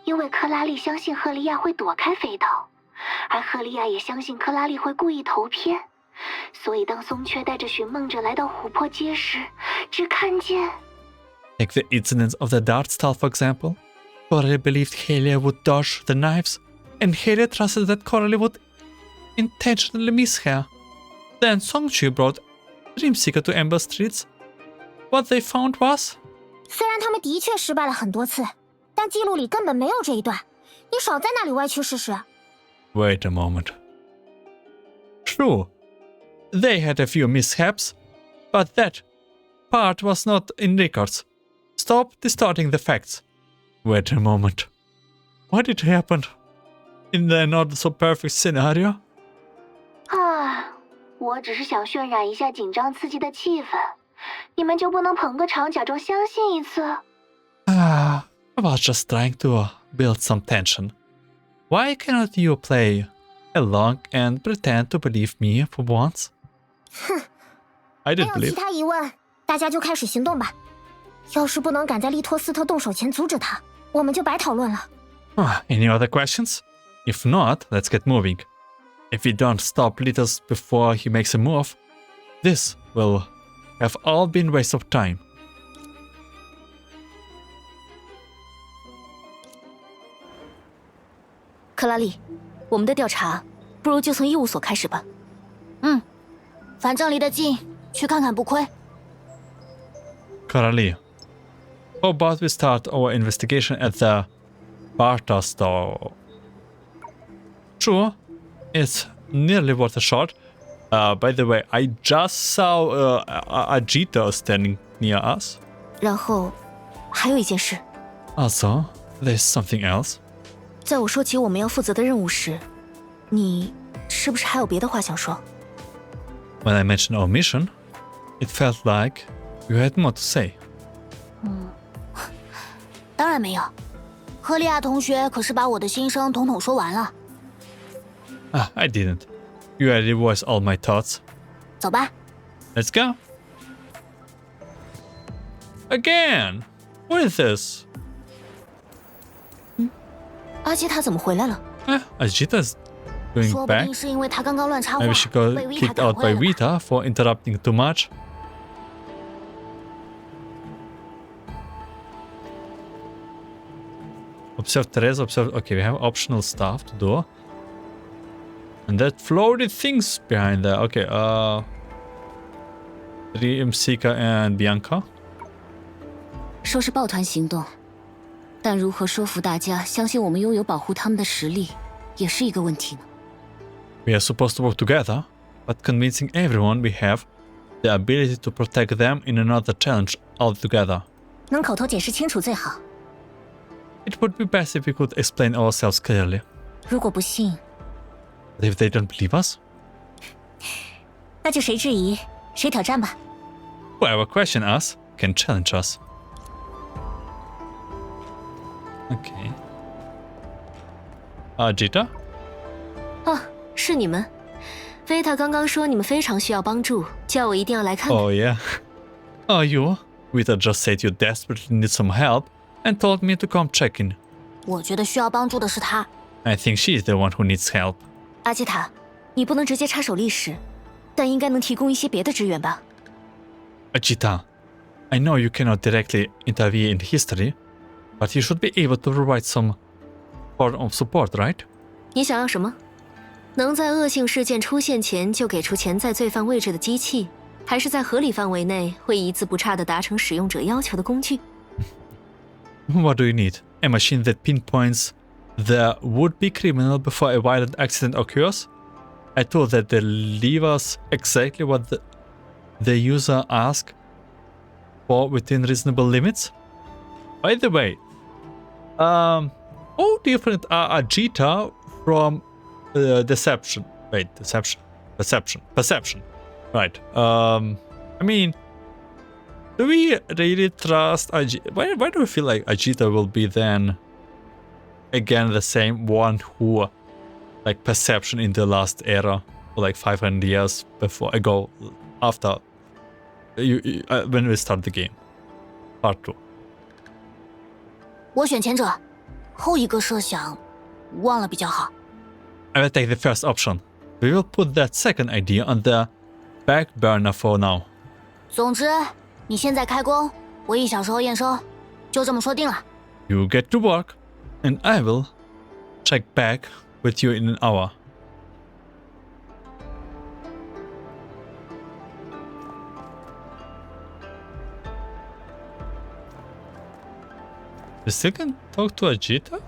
因为克拉丽相信赫利亚会躲开飞刀，而赫利亚也相信克拉丽会故意投偏，所以当松雀带着寻梦者来到琥珀街时，只看见 Take the incidents of the dart stall, for example. Coralie believed Helia would dodge the knives, and Helia trusted that Coralie would intentionally miss her. Then Songchu brought Dreamseeker to Amber Streets. What they found was... 虽然他们的确失败了很多次，但记录里根本没有这一段。你少在那里歪曲事实。Wait a moment. True, they had a few mishaps, but that part was not in records. Stop distorting the facts. Wait a moment. What did happen in the not so perfect scenario? 啊，我只是想渲染一下紧张刺激的气氛，你们就不能捧个场，假装相信一次？ I was just trying to build some tension. Why cannot you play along and pretend to believe me for once? 哼， I 没 didn't 有其 believe. 他疑问，大家就开始行动吧。要是不能赶在利托斯特动手前阻止他，我们就白讨论了。Any other questions? If not, let's get moving. If we don't stop Litost before he makes a move, this will have all been waste of time. 克拉丽，我们的调查不如就从医务所开始吧。反正离得近，去看看不亏。 Coralie, how about we start our investigation at the barter store? Sure, it's nearly worth a shot. By the way, I just saw Ajita standing near us. 然后，还有一件事， Also, there's something else. 在我说起我们要负责的任务时，你是不是还有别的话想说？ When I mentioned our mission, it felt like you had more to say. 当然没有，赫利亚同学可是把我的心声统统说完了。 I didn't. You already voiced all my thoughts. 走吧。 Let's go. Again! What is this? 阿基塔怎么回来了？ Ajita's going 说不 back. 定是因为他刚刚乱插话， Maybe she got 被维塔 kicked 赶 out 回来 by 了吧。 Vita for interrupting too much. Observe Teresa, observe. Okay, we have optional stuff to do. And that floated things behind there. Okay, Dream Seeker and Bianca. 说是抱团行动，但如何说服大家相信我们拥有保护他们的实力，也是一个问题呢。 We are supposed to work together, but convincing everyone we have the ability to protect them in another challenge altogether. 能口头解释清楚最好。 It would be best if we could explain ourselves clearly. 如果不信， But if they don't believe us, 那就谁质疑谁挑战吧。 whoever question us can challenge us. Okay. Ajita? 哦，是你们。维塔刚刚说你们非常需要帮助，叫我一定要来看看。 Oh yeah. Are you? Vita just said you desperately need some help and told me to come check in. 我觉得需要帮助的是他。 I think she's the one who needs help. 阿基塔，你不能直接插手历史，但应该能提供一些别的支援吧？ Ajita, I know you cannot directly intervene in history, but you should be able to provide some form of support, right? 你想要什么？能在恶性事件出现前就给出潜在罪犯位置的机器，还是在合理范围内会一字不差地达成使用者要求的工具？ What do you need? A machine that pinpoints the would-be criminal before a violent accident occurs? A tool that delivers exactly what the user asks for within reasonable limits? By the way, how different are Ajita from Deception? Wait, Deception? Perception. Right. I mean, do we really trust Ajita? Why do we feel like Ajita will be then again the same one who like perception in the last era, like 500 years ago, after when we start the game, part 2. 我选前者，后一个设想忘了比较好。 I will take the first option. We will put that second idea on the back burner for now. 总之，你现在开工，我1小时后验收，就这么说定了。 You get to work, and I will check back with you in an hour. We still can talk to Ajita?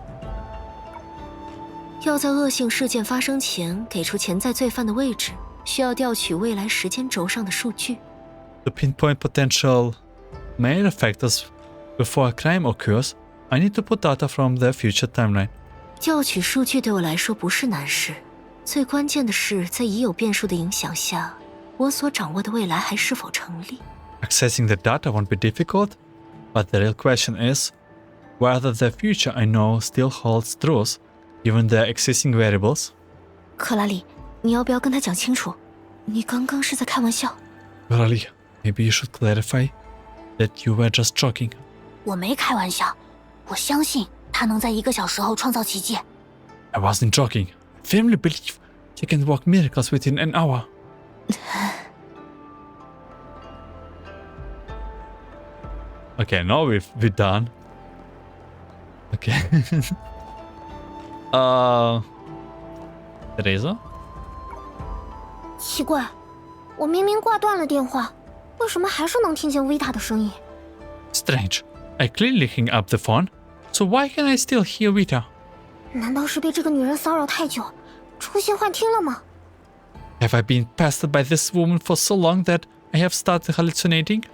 要在恶性事件发生前给出潜在罪犯的位置，需要调取未来时间轴上的数据。To pinpoint potential malefactors before a crime occurs, I need to put data from the future timeline. 调取数据对我来说不是难事，最关键的是在已有变数的影响下，我所掌握的未来还是否成立。Accessing the data won't be difficult, but the real question is whether the future I know still holds truth, given the existing variables. 克拉里，你要不要跟他讲清楚？你刚刚是在开玩笑。Coralie, maybe you should clarify that you were just joking. 我没开玩笑，我相信他能在1个小时后创造奇迹。I wasn't joking. I firmly believe you can work miracles within an hour. Okay, now we're done. Okay. Teresa? 奇怪，我明明挂断了电话，为什么还是能听见维塔的声音？ Strange. I clearly hung up the phone, so why can I still hear Vita? 难道是被这个女人骚扰太久，出现幻听了吗？ Have I been pestered by this woman for so long that I have started hallucinating?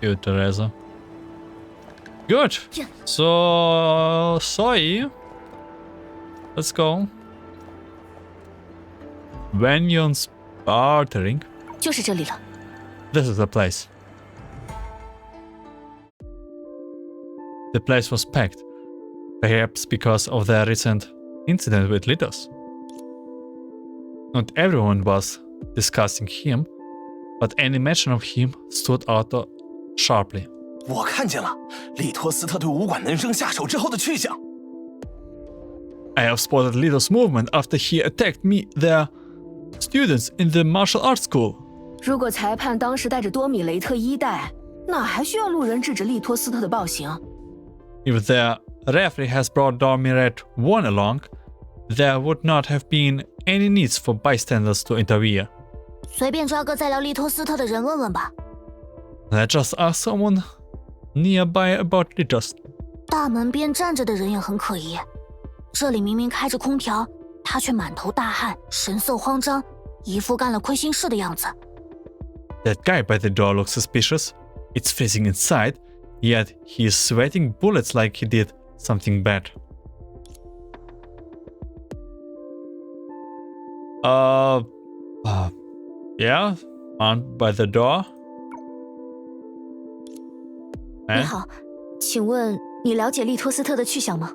Good, Teresa. Good. So, sorry. Let's go. Venyon's bartering. 就是这里了。 This is the place. The place was packed, perhaps because of the recent incident with Litost. Not everyone was discussing him, but any mention of him stood out sharply. 我看见了利托斯特对武馆男生下手之后的去向。 I have spotted Litost's movement after he attacked the students in the martial arts school. 如果裁判当时带着多米雷特1代，哪还需要路人制止利托斯特的暴行？ If the referee has brought Dormiret 1 along, there would not have been any needs for bystanders to intervene. 随便抓个在聊利托斯特的人问问吧。 Let's just ask someone nearby about Litost. 大门边站着的人也很可疑，这里明明开着空调，他却满头大汗，神色慌张，一副干了亏心事的样子。 That guy by the door looks suspicious. It's freezing inside, yet he is sweating bullets like he did something bad. Yeah, on by the door. 你好，请问你了解利托斯特的去向吗？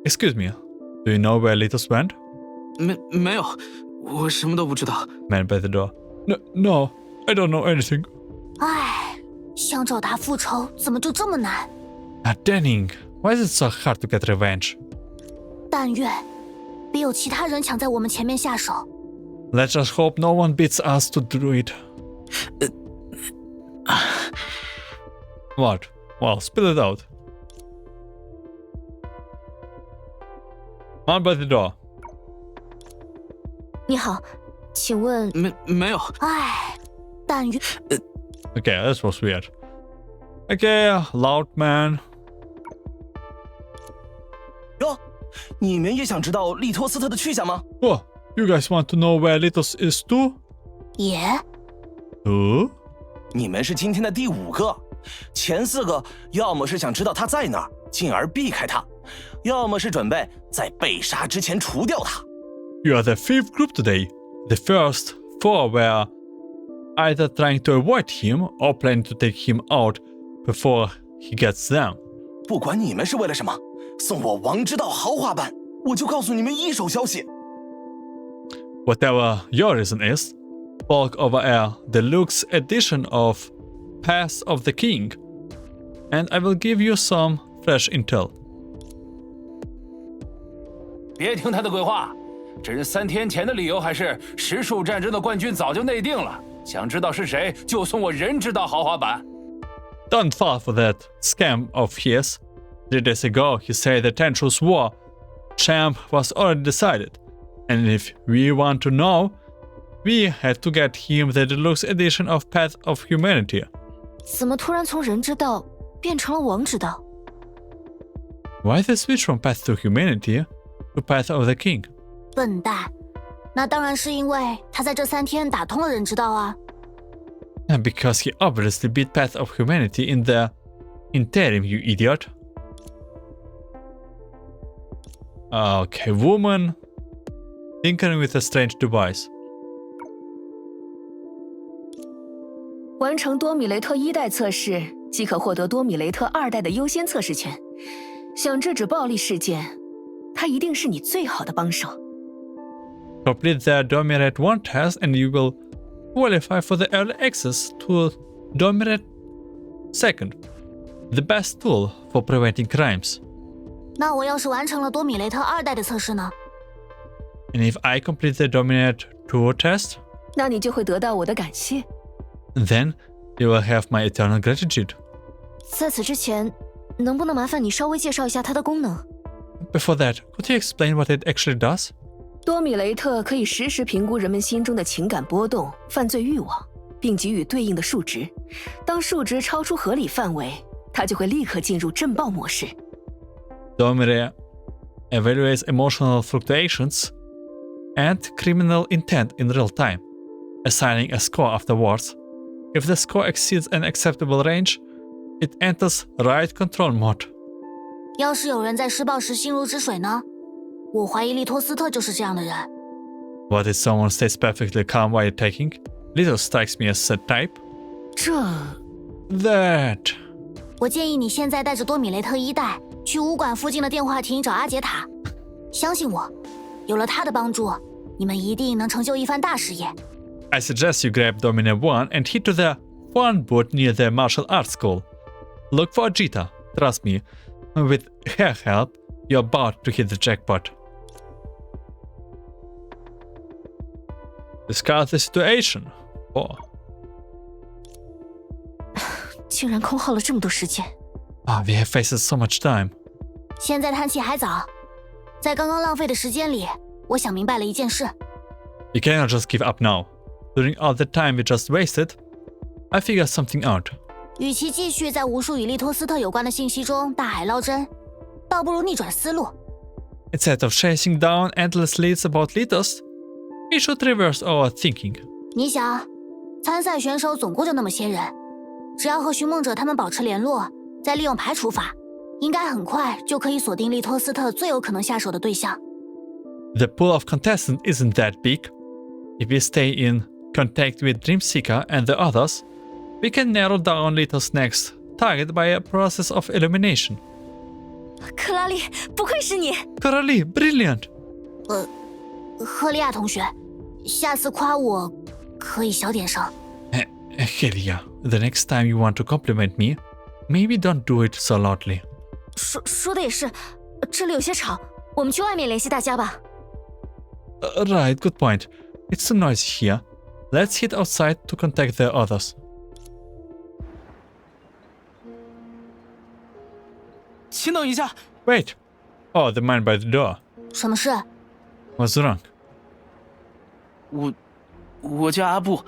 Excuse me, do you know where Litost went? 没有，我什么都不知道。 Man by the door. No, I don't know anything. 唉，想找他复仇怎么就这么难？ Denning, why is it so hard to get revenge? 但愿别有其他人抢在我们前面下手。 Let's just hope no one beats us to do it. What? Well, spill it out. Man by the door. 你好，请问没有。唉，但愿 Okay, this was weird. Okay, loud man. 哟，你们也想知道利托斯特的去向吗？ Oh, you guys want to know where Litost is too? 也 Who? 你们是今天的第5个，前4个要么是想知道他在哪儿，进而避开他，要么是准备在被杀之前除掉他。 You are the 5th group today. The first 4 were either trying to avoid him or planning to take him out before he gets them. 不管你们是为了什么，送我王之道豪华版，我就告诉你们一手消息。 Whatever your reason is, bulk over a deluxe edition of Path of the King, and I will give you some fresh intel. 别听他的鬼话，真3天前的理由还是实数战争的冠军早就内定了。想知道是谁，就送我人之道豪华版。 Don't fall for that scam of his. 3 days ago, he said the Tentrus War champ was already decided, and if we want to know, we had to get him the deluxe edition of Path of Humanity. 怎么突然从人之道变成了王之道？ Why the switch from Path to Humanity to Path of the King? 笨蛋，那当然是因为他在这3天打通了人之道啊。And because he obviously beat Path of Humanity in the interim, you idiot. Okay, woman tinkering with a strange device. 完成多米雷特1代测试，即可获得多米雷特2代的优先测试权。想制止暴力事件，他一定是你最好的帮手。Complete the Dominate 1 test and you will qualify for the early access to Dominate 2nd, the best tool for preventing crimes. 那我要是完成了多米雷特2代的测试呢？ And if I complete the Dominate 2 test, 那你就会得到我的感谢。then you will have my eternal gratitude. 在此之前，能不能麻烦你稍微介绍一下它的功能？ Before that, could you explain what it actually does? 多米雷特可以实时评估人们心中的情感波动、犯罪欲望，并给予对应的数值。当数值超出合理范围，它就会立刻进入震爆模式。Domire evaluates emotional fluctuations and criminal intent in real time, assigning a score afterwards. If the score exceeds an acceptable range, it enters riot control mode. 要是有人在施暴时心如止水呢？我怀疑利托斯特就是这样的人。What if someone stays perfectly calm while taking? Litost strikes me as a type. That. 我建议你现在带着多米雷特1代去武馆附近的电话亭找阿杰塔。相信我，有了他的帮助，你们一定能成就一番大事业。I suggest you grab Dominate 1 and head to the one booth near the martial arts school. Look for Ajita. Trust me, with her help, you're about to hit the jackpot. Discuss the situation. Oh. 竟然空耗了这么多时间。We have wasted so much time. 现在叹气还早，在刚刚浪费的时间里，我想明白了一件事。You cannot just give up now. During all the time we just wasted, I figured something out. 与其继续在无数与利托斯特有关的信息中大海捞针，倒不如逆转思路。Instead of chasing down endless leads about Litost, we should reverse our thinking. 你想，参赛选手总共就那么些人，只要和寻梦者他们保持联络，再利用排除法，应该很快就可以锁定利托斯特最有可能下手的对象。The pool of contestants isn't that big. If we stay in contact with Dreamseeker and the others, we can narrow down Litost's next target by a process of elimination. 克拉丽，不愧是你。 Coralie, brilliant! 赫利亚同学，下次夸我可以小点声。Helia, the next time you want to compliment me, maybe don't do it so loudly. 说的也是，这里有些吵，我们去外面联系大家吧。Right, good point. It's too noisy here. Let's head outside to contact the others. 请等一下。 Wait. Oh, the man by the door. 什么事？ What's wrong? 我叫阿布，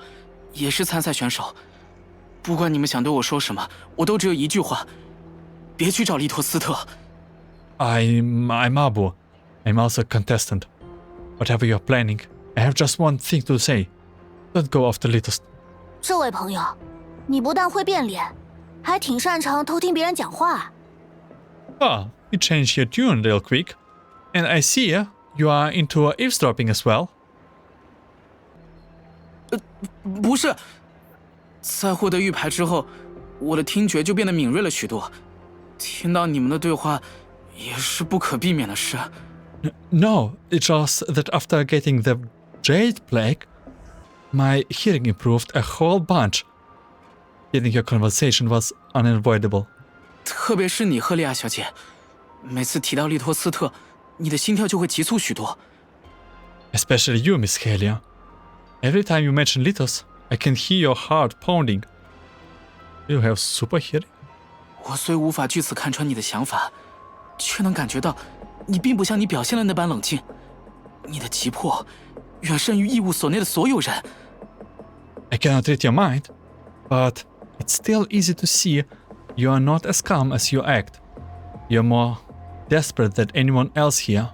也是参赛选手。不管你们想对我说什么，我都只有一句话：别去找利托斯特。I'm Abu. I'm also a contestant. Whatever you're planning, I have just one thing to say. Don't go after Litost. 这位朋友，你不但会变脸，还挺擅长偷听别人讲话。You changed your tune real quick. And I see you are into eavesdropping as well. 不是，在获得玉牌之后，我的听觉就变得敏锐了许多，听到你们的对话也是不可避免的事。No, it's just that after getting the Jade Plague, my hearing improved a whole bunch. Hearing your conversation was unavoidable. 特别是你，赫利亚小姐，每次提到利托斯特，你的心跳就会急促许多。Especially you, Miss Helia. Every time you mention Litost, I can hear your heart pounding. You have super hearing? 我虽无法据此看穿你的想法，却能感觉到你并不像你表现的那般冷静。你的急迫远胜于义务所内的所有人。I cannot read your mind, but it's still easy to see you are not as calm as you act. You're more desperate than anyone else here.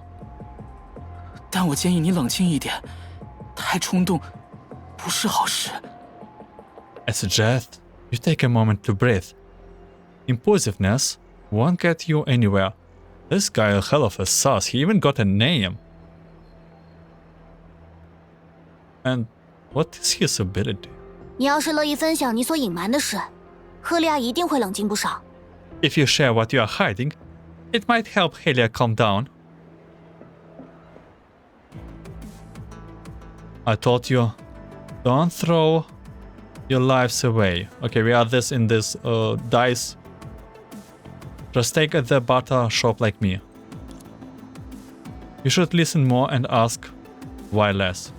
但我建议你冷静一点，太冲动不是好事。I suggest you take a moment to breathe. Impulsiveness won't get you anywhere. This guy a hell of a sus. He even got a name. And what is his ability? 你要是乐意分享你所隐瞒的事，赫利亚一定会冷静不少。If you share what you are hiding, it might help Helia calm down. I told you, don't throw your lives away. Okay, we are in this dice. Just take at the barter shop like me. You should listen more and ask why less.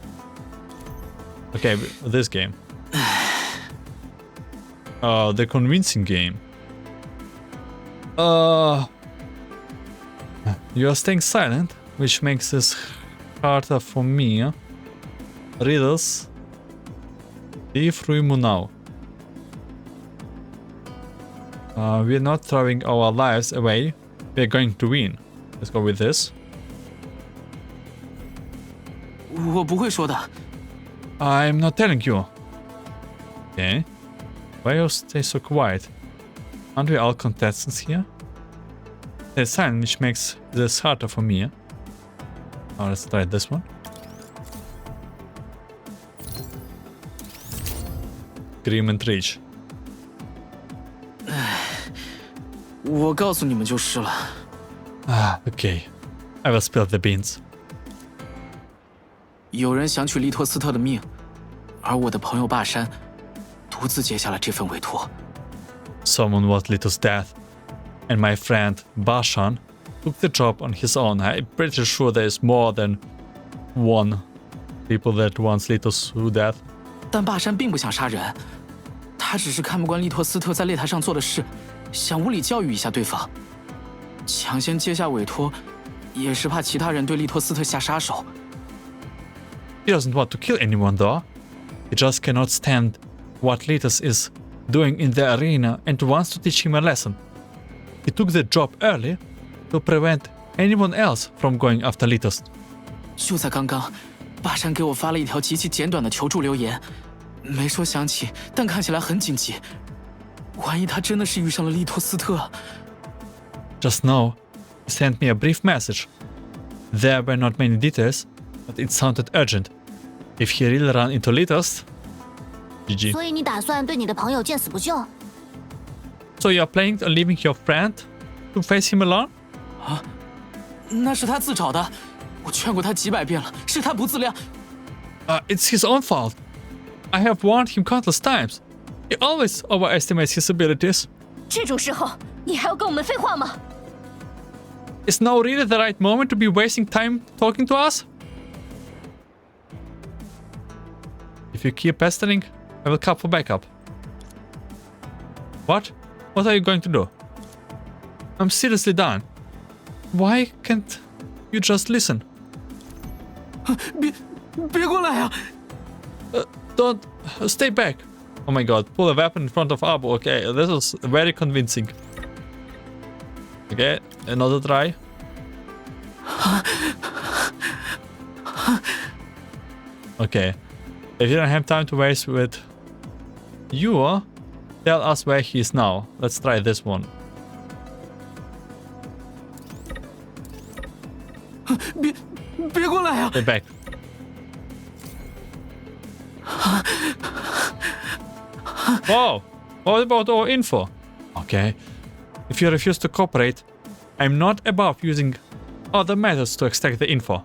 Okay, this game. The convincing game. You are staying silent, which makes this harder for me. Riddles. Now. We're not throwing our lives away. We're going to win. Let's go with this. 我不会说的。I'm not telling you. Okay. Why you stay so quiet? Aren't we all contestants here? Stay silent, which makes this harder for me. Let's try this one. Agreement reach. 我告诉你们就是了。Okay. I will spill the beans. 有人想取利托斯特的命，而我的朋友霸山独自接下了这份委托。Someone wants Litost's death, and my friend Bashan took the job on his own. I'm pretty sure there's more than one people that wants Litost's death. 但霸山并不想杀人，他只是看不惯利托斯特在擂台上做的事，想无理教育一下对方。抢先接下委托，也是怕其他人对利托斯特下杀手。He doesn't want to kill anyone though. He just cannot stand what Litost is doing in the arena and wants to teach him a lesson. He took the job early to prevent anyone else from going after Litost. 就在刚刚，霸山给我发了一条极其简短的求助留言，没说详情，但看起来很紧急。万一他真的是遇上了利托斯特。Just now, he sent me a brief message. There were not many details, but it sounded urgent. If he really ran into Litost, GG. 所以你打算对你的朋友见死不救？ So you are planning on leaving your friend to face him alone? 啊，那是他自找的。我劝过他几百遍了，是他不自量。It's his own fault. I have warned him countless times. He always overestimates his abilities. 这种时候，你还要跟我们废话吗？ Is now really the right moment to be wasting time talking to us? If you keep pestering, I will come for backup. What? What are you going to do? I'm seriously done. Why can't you just listen? 别过来呀！ Don't stay back. Oh my god, pull a weapon in front of Abu. Okay, this is very convincing. Okay, another try. Okay, if you don't have time to waste with you, tell us where he is now. Let's try this one. 别过来呀！ Stay back. Whoa! What about our info? Okay. If you refuse to cooperate, I'm not above using other methods to extract the info.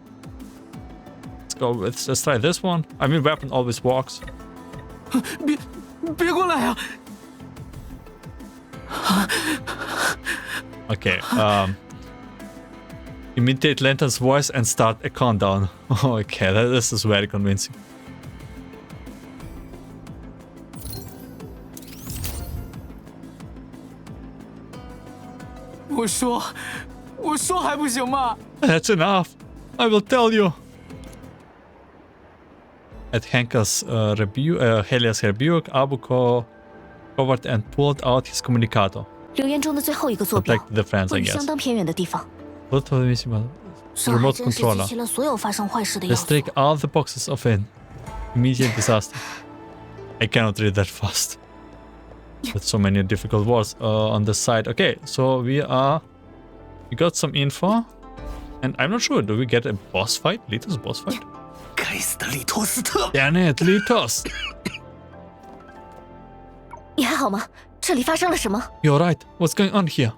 Let's go. Let's try this one. I mean, weapon always works. 别过来呀！ Okay. Imitate Lantern's voice and start a countdown. Okay, this is very convincing. 我说还不行吗？ That's enough. I will tell you. At Henka's Helia's rebuke, Abu covered and pulled out his communicator. 留言中的最后一个坐标 Protect the friends, 位 I 于 guess. 相当偏远的地方。这还 remote 真是集 controller. 齐了所有发生坏事的要 Let's 素。 take all the boxes of an immediate disaster. I cannot read that fast. With so many difficult words on the side. Okay, so we got some info. And I'm not sure, do we get a boss fight? Litost boss fight? 该死的利托斯特！ Damn it, Litost! 你还好吗？这里发生了什么？ You're right, what's going on here?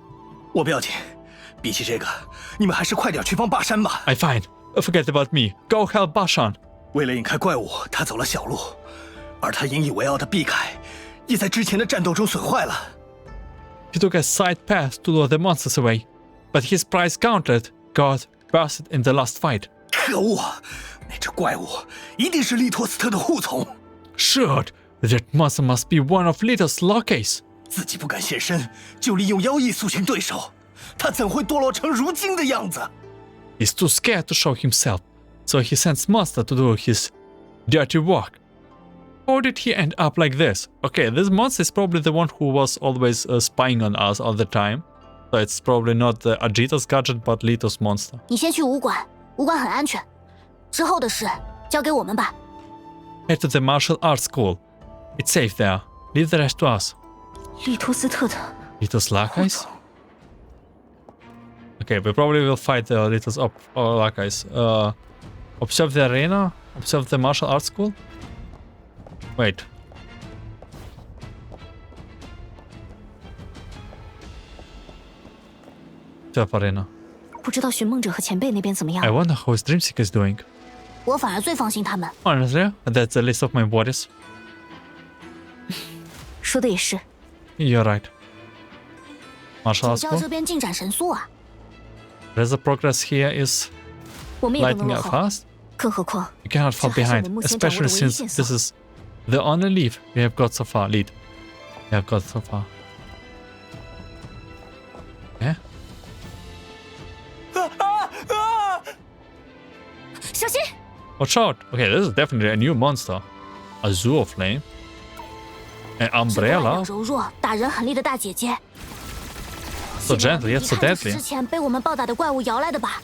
我不要紧，比起这个，你们还是快点去帮霸山吧。 I fine. Forget about me. Go help Bashan. 为了引开怪物，他走了小路，而他引以为傲的避开，也在之前的战斗中损坏了。 He took a side path to lure the monsters away, but his prize counted got busted in the last fight. 可恶！那只怪物一定是利托斯特的护从。 Shoot! That monster must be one of Litost's lackeys. 自己不敢现身，就利用妖异肃清对手，他怎会堕落成如今的样子？ He's too scared to show himself, so he sends monster to do his dirty work. How did he end up like this? Okay, this monster is probably the one who was always spying on us all the time. So it's probably not the Ajita's gadget, but Litost monster. 你先去武馆，武馆很安全。之后的事交给我们吧。 Head to the martial arts school. It's safe there. Leave the rest to us. 利托斯特的 Litost lackeys? Okay, we probably will fight the Litost lackeys. Observe the arena? Observe the martial arts school? Wait. Observe arena. 不知道寻梦者和前辈那边怎么样 I？ wonder how his Dreamseeker is doing. 我反而最放心他们。 Honestly, that's the list of my worries. 说的也是。 You're right. Martial 主 arts 教这 school? 边进展神速啊！ The progress here is 我们也不能 lighting 落 up 后， fast. 更何况 You cannot fall 这还是我 behind, 们目前掌握的 especially 唯一 since 线索。 this is the only lead we have got so far. Lead. We have got so far. Eh? 小心！ Watch out! Okay, this is definitely a new monster. Azure Flame. An 是外 umbrella. 表柔弱、打人很利的大姐姐。 So gentle, yet so 一看就是 deadly. 之前被我们暴打的怪物摇来的吧？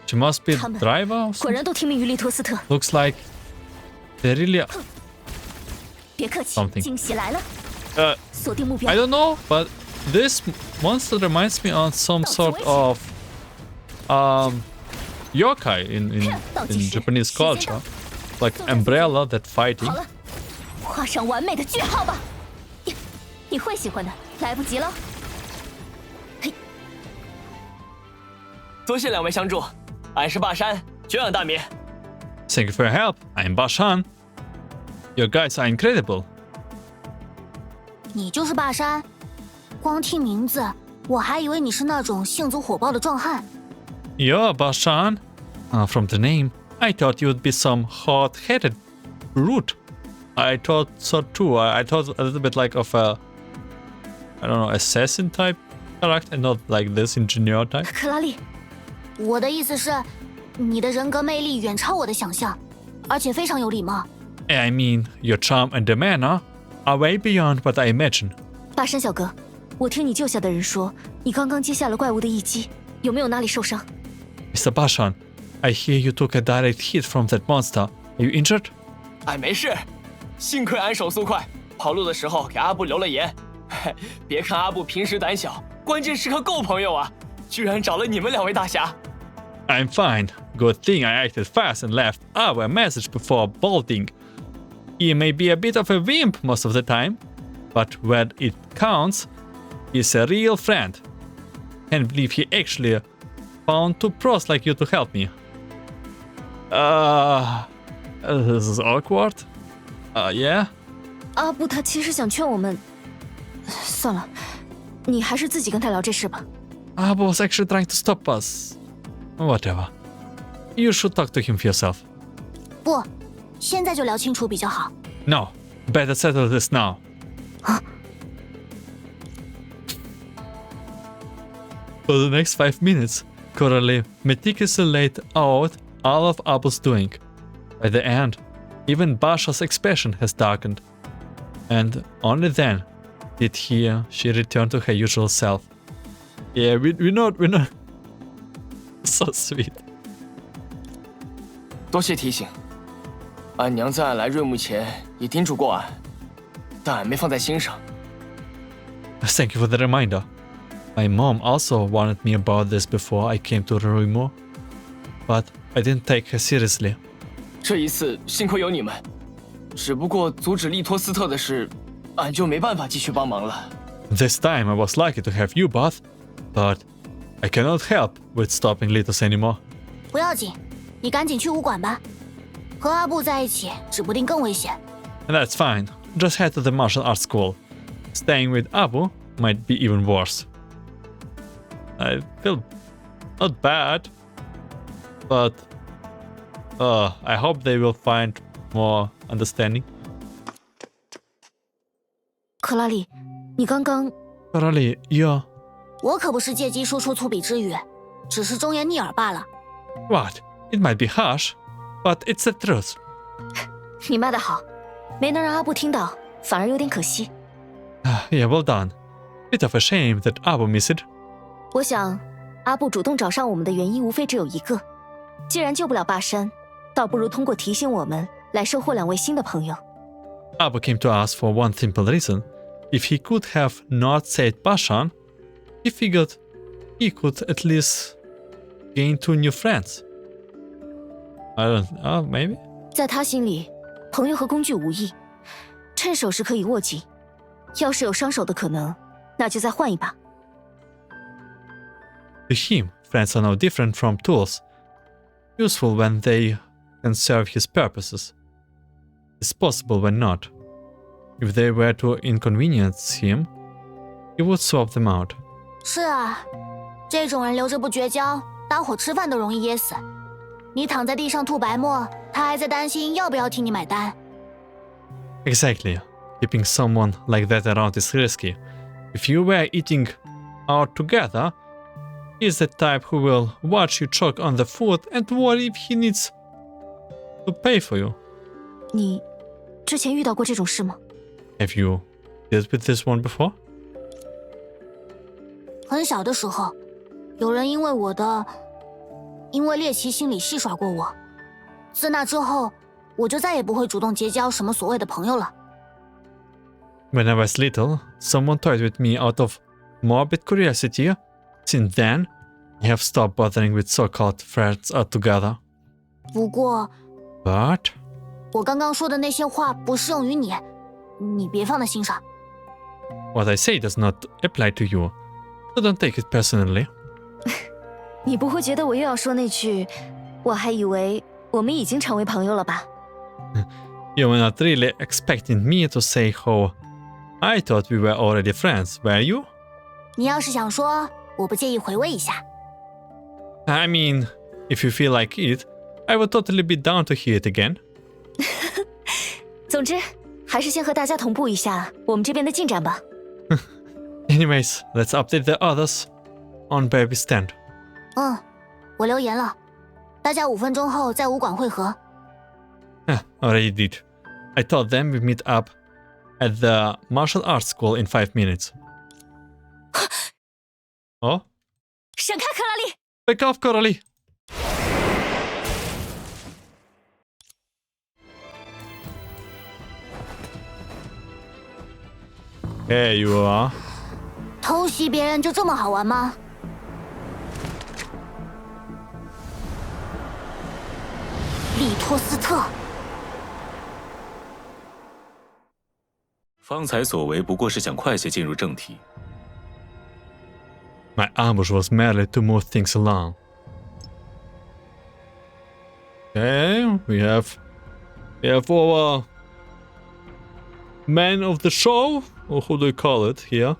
She must be 他们 driver or 果 something? 然都听命于利托斯特。 Looks like they really... 别客气 Something 惊喜来了， Uh, 锁定目标 I。don't know, but this monster reminds me of some sort of yokai in Japanese culture, like umbrella that 好 fighting. 了，画上完美的句号吧。你会喜欢的，来不及了。嘿，多谢两位相助，俺是霸山，久仰大名。 Thank you for your help. I'm Bashan. Your guys are incredible. 你就是霸山？光听名字，我还以为你是那种性子火爆的壮汉。 You're Bashan. From the name, I thought you'd be some hot-headed brute. I thought so too. I thought a little bit like of a, I don't know, assassin type character, not like this engineer type. 克拉丽，我的意思是，你的人格魅力远超我的想象，而且非常有礼貌。 I mean, your charm and demeanor are way beyond what I imagine. 霸山小哥，我听你救下的人说，你刚刚接下了怪物的一击，有没有哪里受伤？ Mr. Bashan, I hear you took a direct hit from that monster. Are you injured? 俺没事，幸亏俺手速快，跑路的时候给阿布留了言。嘿，别看阿布平时胆小，关键时刻够朋友啊，居然找了你们两位大侠。 I'm fine. Good thing I acted fast and left our message before bolting. He may be a bit of a wimp most of the time, but when it counts, he's a real friend. Can't believe he actually found two pros like you to help me. This is awkward. Yeah? 阿布他其实想劝我们，算了，你还是自己跟他聊这事吧。 Abu was actually trying to stop us. Whatever. You should talk to him for yourself. 不，现在就聊清楚比较好。 No, better settle this now. For the next 5 minutes, Coralie meticulously laid out all of Abu's doing. By the end, even Basha's expression has darkened. And only then did she return to her usual self. Yeah, we're not... So sweet. 多谢提醒。俺娘在俺来瑞木前也叮嘱过俺，但俺没放在心上。Thank you for the reminder. My mom also warned me about this before I came to Ruimo, but I didn't take her seriously. 这一次幸亏有你们，只不过阻止利托斯特的事，俺就没办法继续帮忙了。This time I was lucky to have you both, but I cannot help with stopping Litost anymore. 不要紧，你赶紧去武馆吧。和阿布在一起，指不定更危险。That's fine. Just head to the martial arts school. Staying with Abu might be even worse. I feel not bad, but I hope they will find more understanding. 克拉里，你刚刚 Coralie, yeah. 我可不是借机说出粗鄙之语，只是忠言逆耳罢了。What? It might be harsh, but it's the truth. 你骂得好，没能让阿布听到，反而有点可惜。Yeah, well done. Bit of a shame that Abu missed it. 我想，阿布主动找上我们的原因无非只有一个，既然救不了霸山，倒不如通过提醒我们来收获2位新的朋友。Abu came to us for one simple reason. If he could have not saved Bashan, he figured he could at least gain 2 new friends. I don't know, maybe? 在他心里，朋友和工具无异，趁手时可以握紧，要是有伤手的可能，那就再换一把。To him, friends are no different from tools, useful when they can serve his purposes, disposable when not. If they were to inconvenience him, he would swap them out. 是啊，这种人留着不绝交，搭伙吃饭都容易噎死。你躺在地上吐白沫，他还在担心要不要替你买单。Exactly. Keeping someone like that around is risky. If you were eating out together, he's the type who will watch you choke on the food and worry if he needs to pay for you. 你之前遇到过这种事吗？ Have you dealt with this one before? 很小的时候，有人因为猎奇心理戏耍过我。自那之后，我就再也不会主动结交什么所谓的朋友了。When I was little, someone toyed with me out of morbid curiosity. Since then, I have stopped bothering with so-called friends altogether. 不过 But 我刚刚说的那些话不适用于你，你别放在心上。 what I say does not apply to you, so don't take it personally. 你不会觉得我又要说那句“我还以为我们已经成为朋友了吧” You were not really expecting me to say how I thought we were already friends, were you? 你要是想说，我不介意回味一下。 I mean, if you feel like it, I would totally be down to hear it again. 总之，还是先和大家同步一下我们这边的进展吧。Anyways, let's update the others on where we stand. 我留言了，大家5分钟后在武馆会合。Already did. I told them we'd meet up at the martial arts school in 5 minutes. Oh? 闪开，克拉丽！ Wake up, Coralie! Here you are. 偷袭别人就这么好玩吗？利托斯特，方才所为不过是想快些进入正题。 My ambush was merely to move things along. Okay, we have our man of the show, or who do you call it here?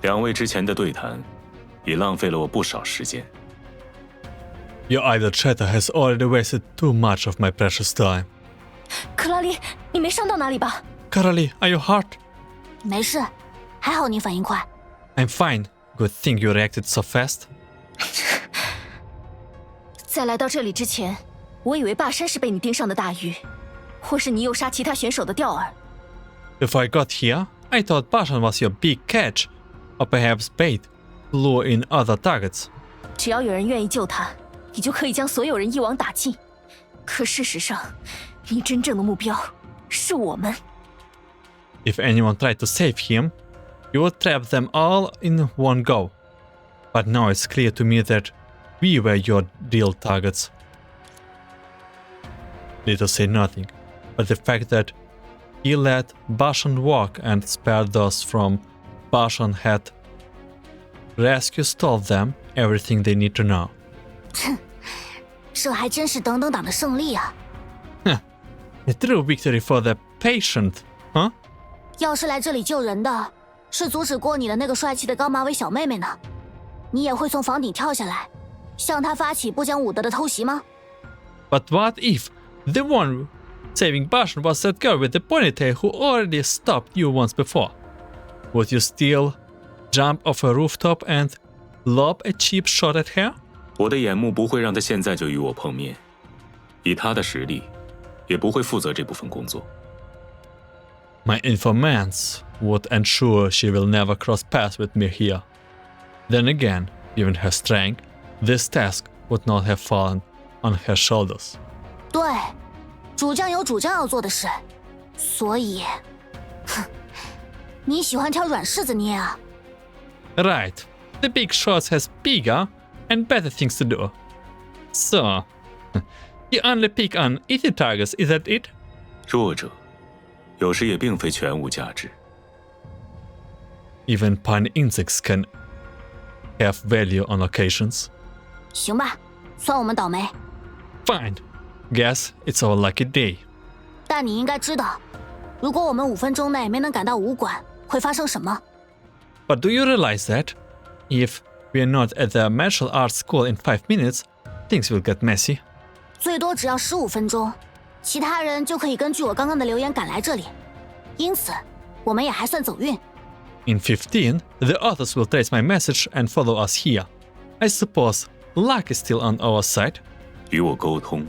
2位之前的对谈，已浪费了我不少时间。 Your idle chatter has already wasted too much of my precious time. 克拉丽，你没伤到哪里吧？ Coralie, are you hurt? 没事，还好你反应快。 I'm fine. Good thing you reacted so fast. 在来到这里之前，我以为霸山是被你盯上的大鱼，或是你诱杀其他选手的钓饵。 Before I got here, I thought Bashan was your big catch, or perhaps bait to lure in other targets. 只要有人愿意救他，你就可以将所有人一网打尽。可事实上，你真正的目标是我们。If anyone tried to save him, you would trap them all in one go. But now it's clear to me that we were your real targets. Litost said nothing, but the fact that he let Bashan walk and spared those from Bashan had rescue told them everything they need to know. 这还真是等等党的胜利啊！ A true victory for the patient, huh? 要是来这里救人的是阻止过你的那个帅气的高马尾小妹妹呢？你也会从房顶跳下来，向她发起不讲武德的偷袭吗？ But what if the one saving Bashan was that girl with the ponytail who already stopped you once before? Would you still jump off a rooftop and lob a cheap shot at her? 我的眼目不会让他现在就与我碰面，以他的实力，也不会负责这部分工作。My informants would ensure she will never cross paths with me here. Then again, given her strength, this task would not have fallen on her shoulders. 对，主将有主将要做的事，所以，哼，你喜欢挑软柿子捏啊？ Right, the big shots has bigger and better things to do. So, you only pick on easy targets, is that it? 弱者，有时也并非全无价值。Even pine insects can have value on occasions. 行吧，算我们倒霉。 Fine. Guess it's our lucky day. 但你应该知道，如果我们5分钟内没能赶到武馆，会发生什么？ But do you realize that if we are not at the martial arts school in 5 minutes, things will get messy? 最多只要15分钟，其他人就可以根据我刚刚的留言赶来这里，因此我们也还算走运。 In 15, the others will trace my message and follow us here. I suppose luck is still on our side. 与我沟通，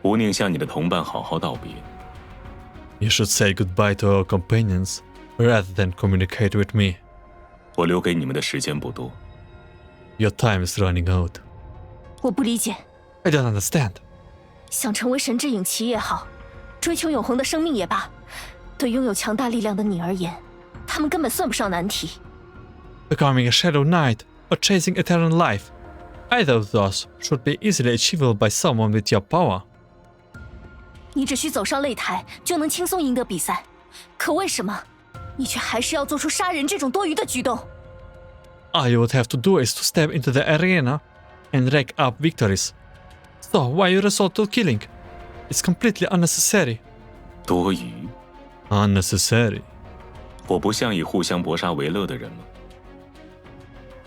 吾宁向你的同伴好好道别。 You should say goodbye to our companions rather than communicate with me. 我留给你们的时间不多。 Your time is running out. 我不理解， I don't understand. 想成为神之影旗也好，追求永恒的生命也罢，对拥有强大力量的你而言，他们根本算不上难题。 Becoming a Shadow Knight or chasing eternal life, either of those should be easily achievable by someone with your power. 你只需走上擂台就能轻松赢得比赛，可为什么你却还是要做出杀人这种多余的举动？ All you would have to do is to step into the arena and rack up victories. So why you resort to killing? It's completely unnecessary. 多余？ Unnecessary. 我不像以互相搏杀为乐的人吗？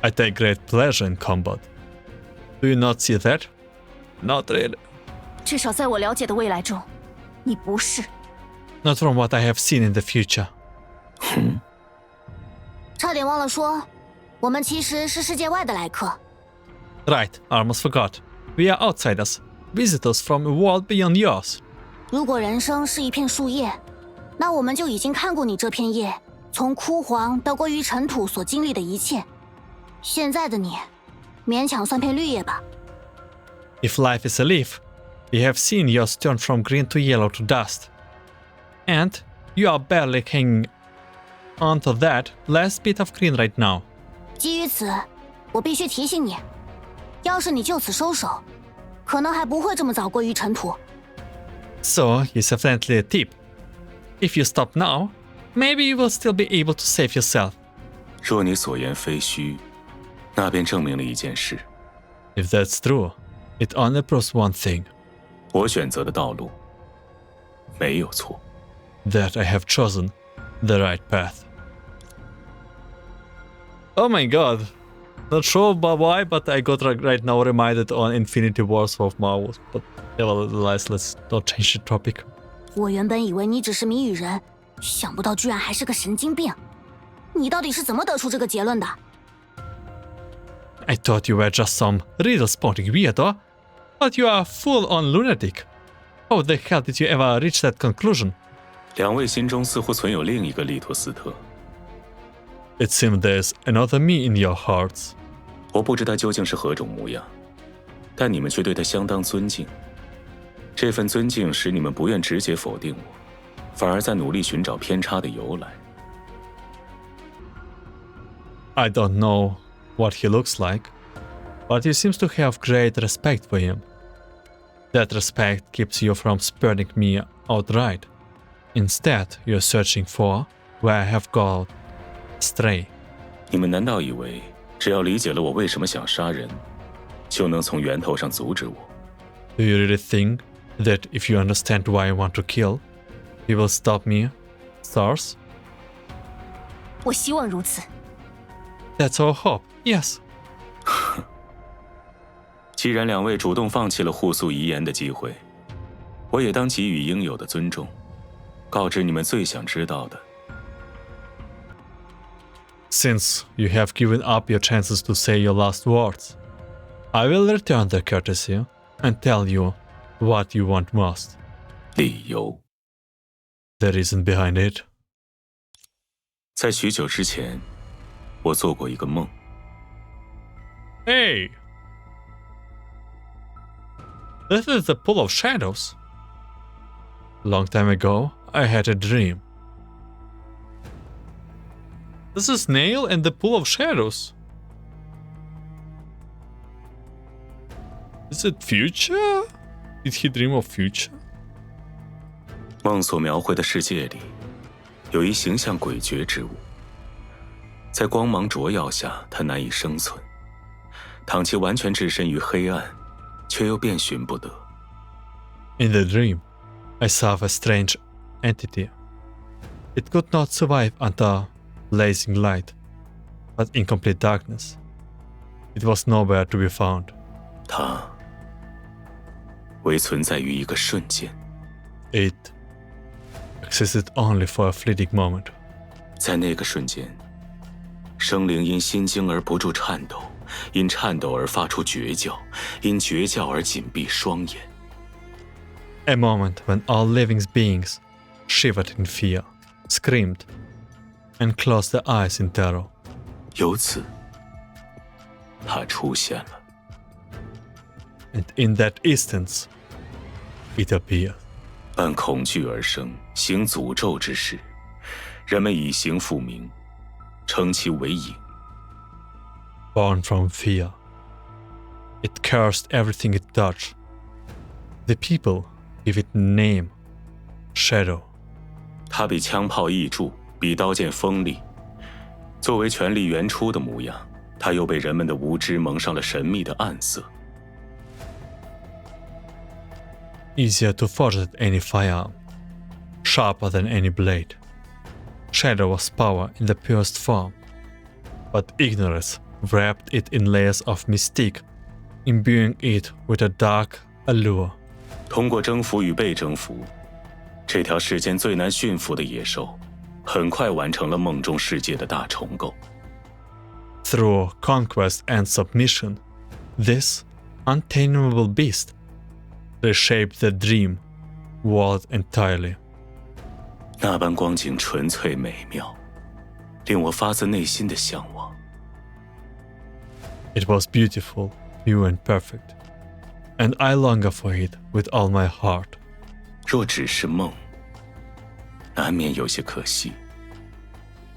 I take great pleasure in combat. Do you not see that? Not really. 至少在我了解的未来中，你不是。 Not from what I have seen in the future. 差点忘了说，我们其实是世界外的来客。 Right, almost forgot. We are outsiders, visitors from a world beyond yours. 如果人生是一片树叶，那我们就已经看过你这片叶从枯黄到归于尘土所经历的一切。现在的你，勉强算片绿叶吧。 If life is a leaf, we have seen yours turn from green to yellow to dust. And you are barely hanging onto that last bit of green right now. 基于此，我必须提醒你，要是你就此收手，可能还不会这么早归于尘土。 So, here's definitely a tip. If you stop now, maybe you will still be able to save yourself. 若你所言非虚，那便证明了一件事。 If that's true, it only proves one thing. 我选择的道路没有错。 That I have chosen the right path. Oh my god. Not sure why, but I got right now reminded on Infinity Wars of Marvel. But nevertheless, let's not change the topic. 我原本以为你只是谜语人，想不到居然还是个神经病。你到底是怎么得出这个结论的？ I thought you were just some riddle-spotting weirdo, but you are a full-on lunatic. How the hell did you ever reach that conclusion? 两位心中似乎存有另一个利托斯特。 It seems there's another me in your hearts. 我不知他究竟是何种模样，但你们却对他相当尊敬。这份尊敬使你们不愿直接否定我，反而在努力寻找偏差的由来。I don't know what he looks like, but you seem to have great respect for him. That respect keeps you from spurning me outright. Instead, you're searching for where I have gone astray. 你们难道以为只要理解了我为什么想杀人，就能从源头上阻止我？ Do you really think that if you understand why I want to kill, you will stop me, Stars? 我希望如此。 That's our hope, yes. 既然两位主动放弃了互诉遗言的机会，我也当给予应有的尊重，告知你们最想知道的。 Since you have given up your chances to say your last words, I will return the courtesy and tell you what you want most. 理由 The reason behind it. 在许久之前，我做过一个梦。 Hey! This is the Pool of Shadows. Long time ago, I had a dream. This is Nail and the Pool of Shadows. Is it future? Did he dream of future? 梦所描绘的世界里，有一形象诡谲之物，在光芒灼耀下，它难以生存。倘其完全置身于黑暗，却又遍寻不得。 In the dream, I saw a strange entity. It could not survive under blazing light, but in complete darkness. It was nowhere to be found. 它唯存在于一个瞬间。 It existed only for a fleeting moment. 在那个瞬间，生灵因心惊而不住颤抖，因颤抖而发出绝叫，因绝叫而紧闭双眼。 A moment when all living beings shivered in fear, screamed, and closed their eyes in terror. 由此，它出现了。 And in that instance, it appeared. 伴恐惧而生，行诅咒之事，人们以形复名，称其为影。 Born from fear, it cursed everything it touched. The people give it name, Shadow. 它比枪炮易铸，比刀剑锋利。作为权力原初的模样，它又被人们的无知蒙上了神秘的暗色。 Easier to forge than any firearm, sharper than any blade. Shadow was power in the purest form, but ignorance wrapped it in layers of mystique, imbuing it with a dark allure. 通过征服与被征服，这条世间最难驯服的野兽，很快完成了梦中世界的大重构。 Through conquest and submission, this untamable beast reshaped the dream world entirely. 那般光景纯粹美妙，令我发自内心的向往。 It was beautiful, pure and perfect, and I long for it with all my heart. 若只是梦，难免有些可惜。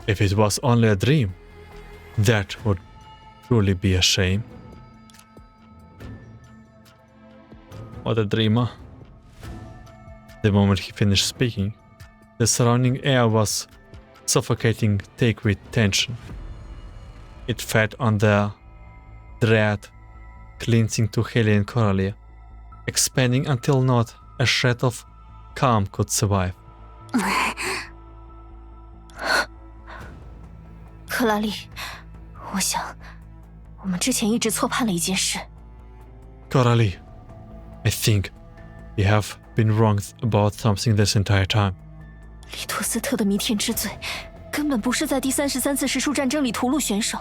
If it was only a dream, that would truly be a shame. What a dreamer. The moment he finished speaking, the surrounding air was suffocating thick with tension. It fed on their dread, clinging to Helia and Coralie, expanding until not a shred of calm could survive. 克拉丽，我想，我们之前一直错判了一件事。 Coralie, I think you have been wrong about something this entire time. 利托斯特的弥天之罪，根本不是在第33次时数战争里屠戮选手。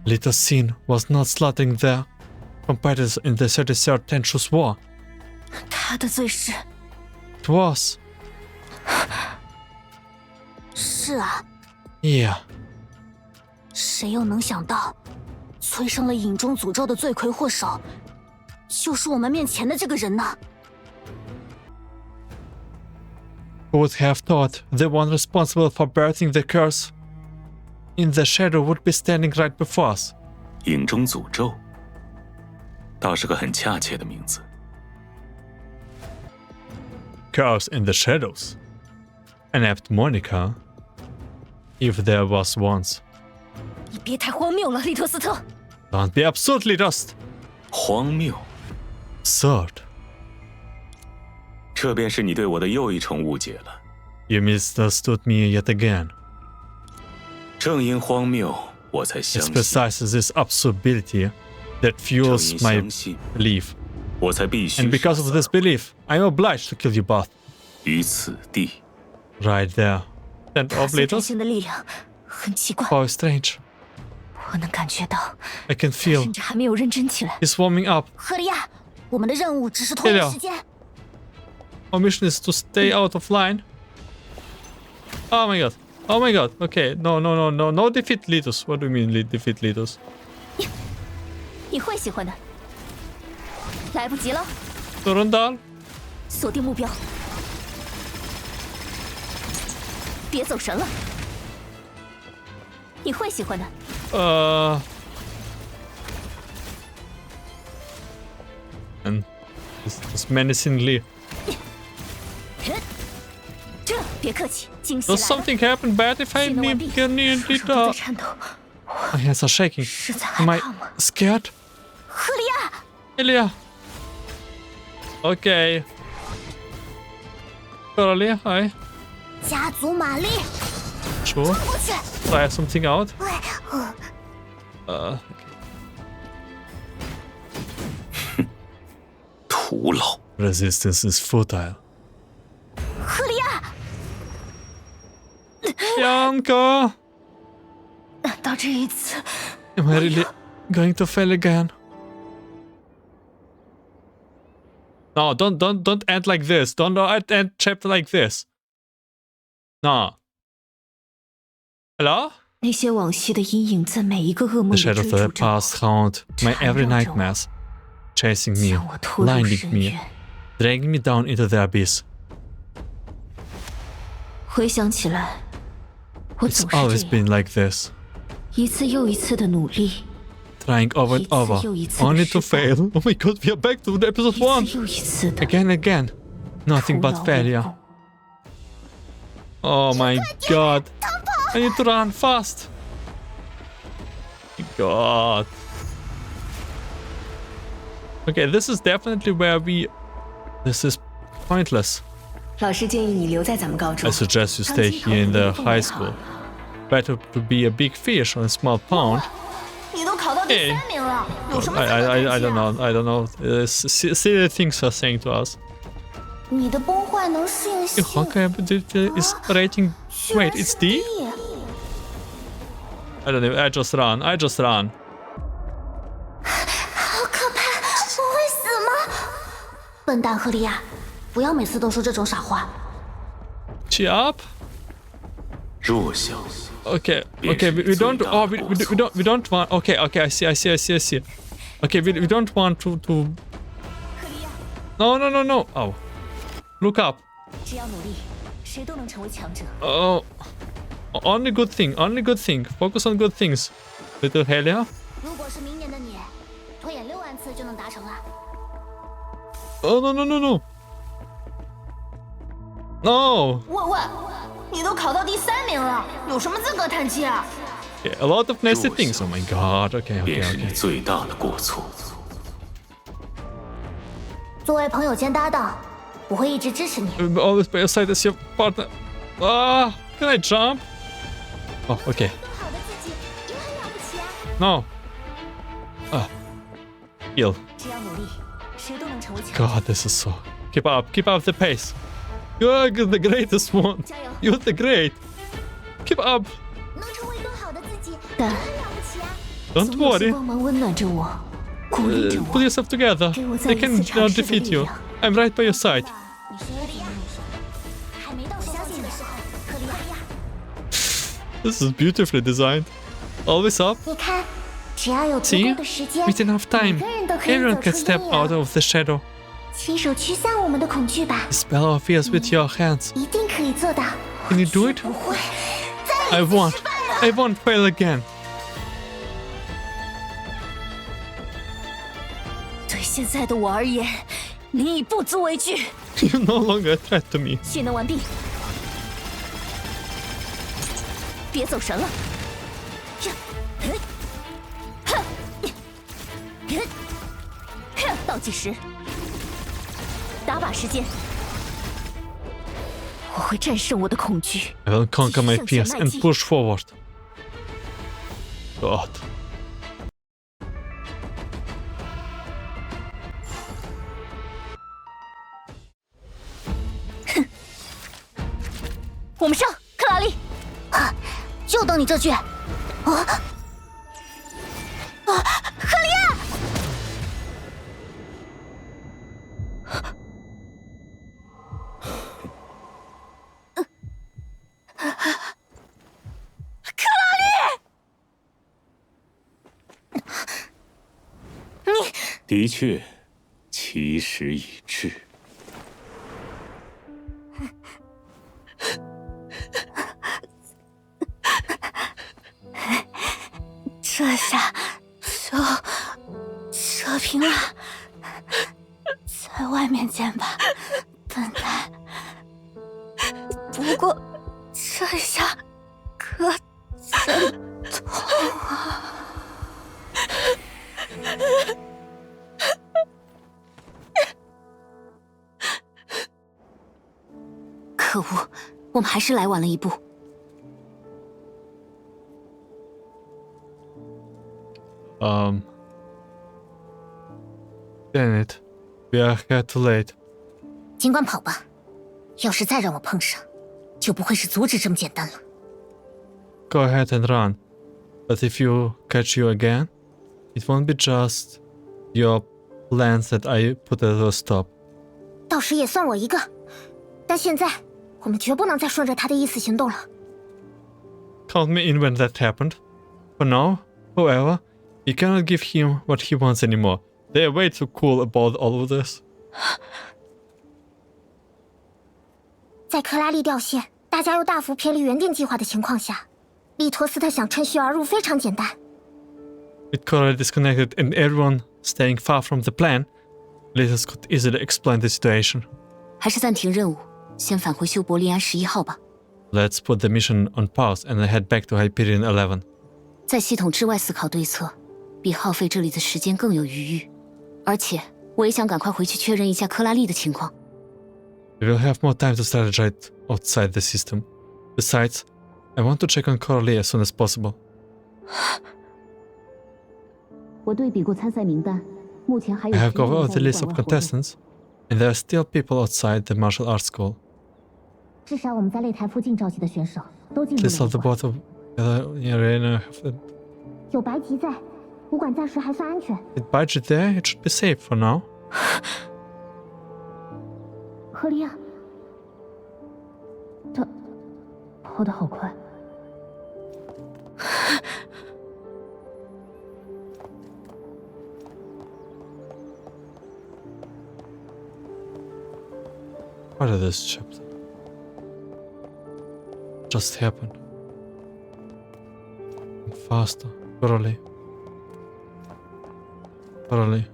Lito's sin was not slaughtering their competitors in the 33rd Tenshus War. 他的罪是， It was. 是啊， Yeah. 谁又能想到，催生了影中诅咒的罪魁祸首，就是我们面前的这个人呢？ Who would have thought the one responsible for birthing the curse in the shadow would be standing right before us? 影中诅咒，倒是个很恰切的名字。Curse in the shadows. An apt moniker, if there was once. 你别太荒谬了，利托斯特！ Don't be absurd, Litost. 荒谬， Absurd. 这便是你对我的又一重误解了。 You misunderstood me yet again. 正因荒谬，我才相 It's 信。 precisely this absurdity that 正 fuels 因 my 相信， belief. 我才必须 And 杀 because 死 of this belief, I'm obliged to kill you both. 于此地。 Right there. And 他 of 所展 Litost? 现的力量很奇怪， How strange. 我能感觉到， I can 甚 feel 至还没有认真起来。 he's warming up. 赫利亚，我们的任务只是拖延 Helia 时间。 Our mission is to stay out of line. Oh my god. Oh my god. Okay. No, no, no, no. No defeat Litost. What do you mean defeat Litost? 你会喜欢的。来不及了， Durandal? 锁定目标，别走神了。你会喜欢的。And this menacingly. 这别客气，惊喜 Does 来了。 something happen bad if I 技能完毕， get near 双手都在 Litost? 颤抖， My hands are shaking. 是在害 Am I 怕吗？ scared? 赫利亚， Helia. Okay. Coralie, hi. 加足马力， Sure. 过去。 Try something out. Okay. 徒劳。 Resistance is futile. 赫利亚， Bianca! 难道这一次 Am I really going to fail again? No, don't end like this. Don't end chapter like this. No. Hello? 那些往昔的阴影在每一个噩梦 The 里追 shadows 逐 of the 着我， past haunt my every nightmares, chasing me, 将我拖入 blinding 深 me, 渊。 dragging me down into the abyss. 回想起来，我 It's 总 always 是这样， been like this, 一次又一次的努力， trying over and 一次 over, 又一次的 only to 失败， fail. Oh my god, we are back to episode 一 1! 次又一次的 Again and again. Nothing 徒 but 劳无 failure. 功。 Oh my god. I need to run fast. God. Okay, this is definitely where we... This is pointless. 老师建议你留在咱们高中 I。suggest you stay here in the high school. Better to be a big fish on a small pond. 你都考到第哎3名了，有什么 I 资格 don't 叹气啊？ know. I don't know. Silly things are saying to us. 你的崩坏能适应性 Honkai Adaptability is rating... 居然 Wait, it's 是 D? I don't know. I just run. 好可怕！我会死吗？笨蛋赫利亚，不要每次都说这种傻话。 Cheer up. 弱小， Okay, okay, we don't. Oh, we don't want. Okay, I see. Okay, we don't want to. No. Oh, look up. 只要努力，谁都能成为强者。 Oh, only good thing. Focus on good things. Little Helia. 如果是明年的你，拖延6万次就能达成了。 Oh no. No. 喂，你都考到第3名了，有什么资格叹气啊？ Okay, a lot of nasty things. Oh my god. Okay. 便是你最大的过错。作为朋友兼搭档，我会一直支持你。 Always by your side as your partner. Ah, can I jump? Oh, okay. 更好的自己也很了不起啊！ No. Heal. 只要努力，谁都能成为强者。 God, this is so. Keep up the pace. You're the greatest one. 加油！ You're the great. Keep up. 能成为更好的自己也但很了不起啊！ Don't 总有些 worry. 光芒温暖着我，鼓励着 Put 我。 yourself together. 给我再 They 一 can 次尝试的 defeat 力 you. 量。 I'm right by your side. 你说的呀，还没到相信的时候，赫利亚。 This is beautifully designed. Always up. 你看，只要有足 See? 够的时间， With enough time, 每个人都可以 everyone 走 can 出 step 阴 out 影。 of the shadow. 亲手驱散我们的恐惧吧， Dispel our fears with your hands. 一定可可以做到。 Can you do it? 不会， I won't. I won't fail again. 对现在的我而言，你已不足为惧。 You're no longer a threat to me. 蓄能完毕，别走神了。倒计时，打靶时间。我会战胜我的恐惧。 I will conquer my 向前 fears 迈 and 进 push forward. God. 我们上，克拉丽。啊，就等你这句。赫利亚！的确，其时已至。这下就射平了，在外面见吧，笨蛋。不过这下可真痛啊！可恶，我们还是来晚了一步。 Damn it. We are here too late. 尽管跑吧，要是再让我碰上，就不会是阻止这么简单了。 Go ahead and run. But if you catch you again, it won't be just your plans that I put at a stop. 到时也算我一个。但现在，我们绝不能再顺着他的意思行动了。 Count me in when that happened. For now, however, you cannot give him what he wants anymore. They are way too cool about all of this. 在克拉丽掉线，大家又大幅偏离原定计划的情况下，利托斯特想趁虚而入非常简单。 With Coralie disconnected and everyone staying far from the plan, Litost could easily exploit the situation. 还是暂停任务，先返回修伯利安11号吧。 Let's put the mission on pause and head back to Hyperion 11. 在系统之外思考对策，比耗费这里的时间更有余裕。而且，我也想赶快回去确认一下克拉丽的情况。 We will have more time to strategize outside the system. Besides, I want to check on Coralie as soon as possible. 我对比过参赛名单，目前还有 I have 11 gone 人 over 在 the 于 list 馆 of 外活动。 contestants, and there are still people outside the martial arts school. 至少我们在擂台附近召集的选手都进入 List 了 of the 武馆， board of the arena have 有白旗在，武馆暂时还算安全。 with budget there. It should be safe for now. 赫利亚，他跑得好快。 What are these chips? Just happened. Faster. Coralie. Coralie.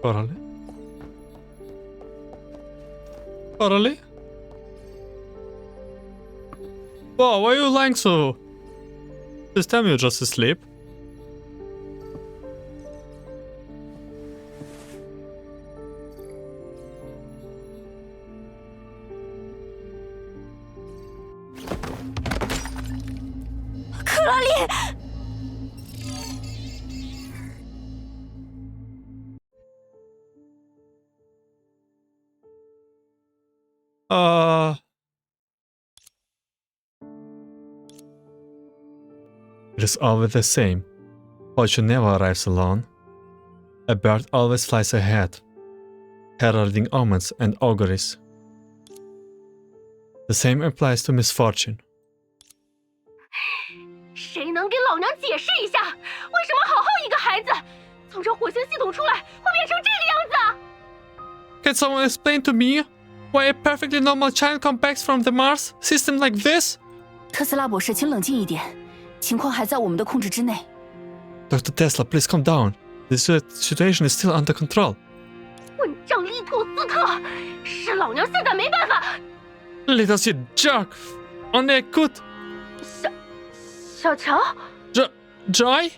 Coralie? Coralie? Wow, why are you lying so? This time you're just asleep. It is always the same. Fortune never arrives alone. A bird always flies ahead, heralding omens and auguries. The same applies to misfortune. 谁能给老娘解释一下，为什么好好一个孩子，从这火星系统出来会变成这个样子？ Can someone explain to me why a perfectly normal child comes back from the Mars system like this? 特斯拉博士，请冷静一点，情况还在我们的控制之内。Dr. Tesla, please calm down. This situation is still under control. 混账利托斯特，是老娘现在没办法。Litost, you jerk! Only I could. 小乔， Joy?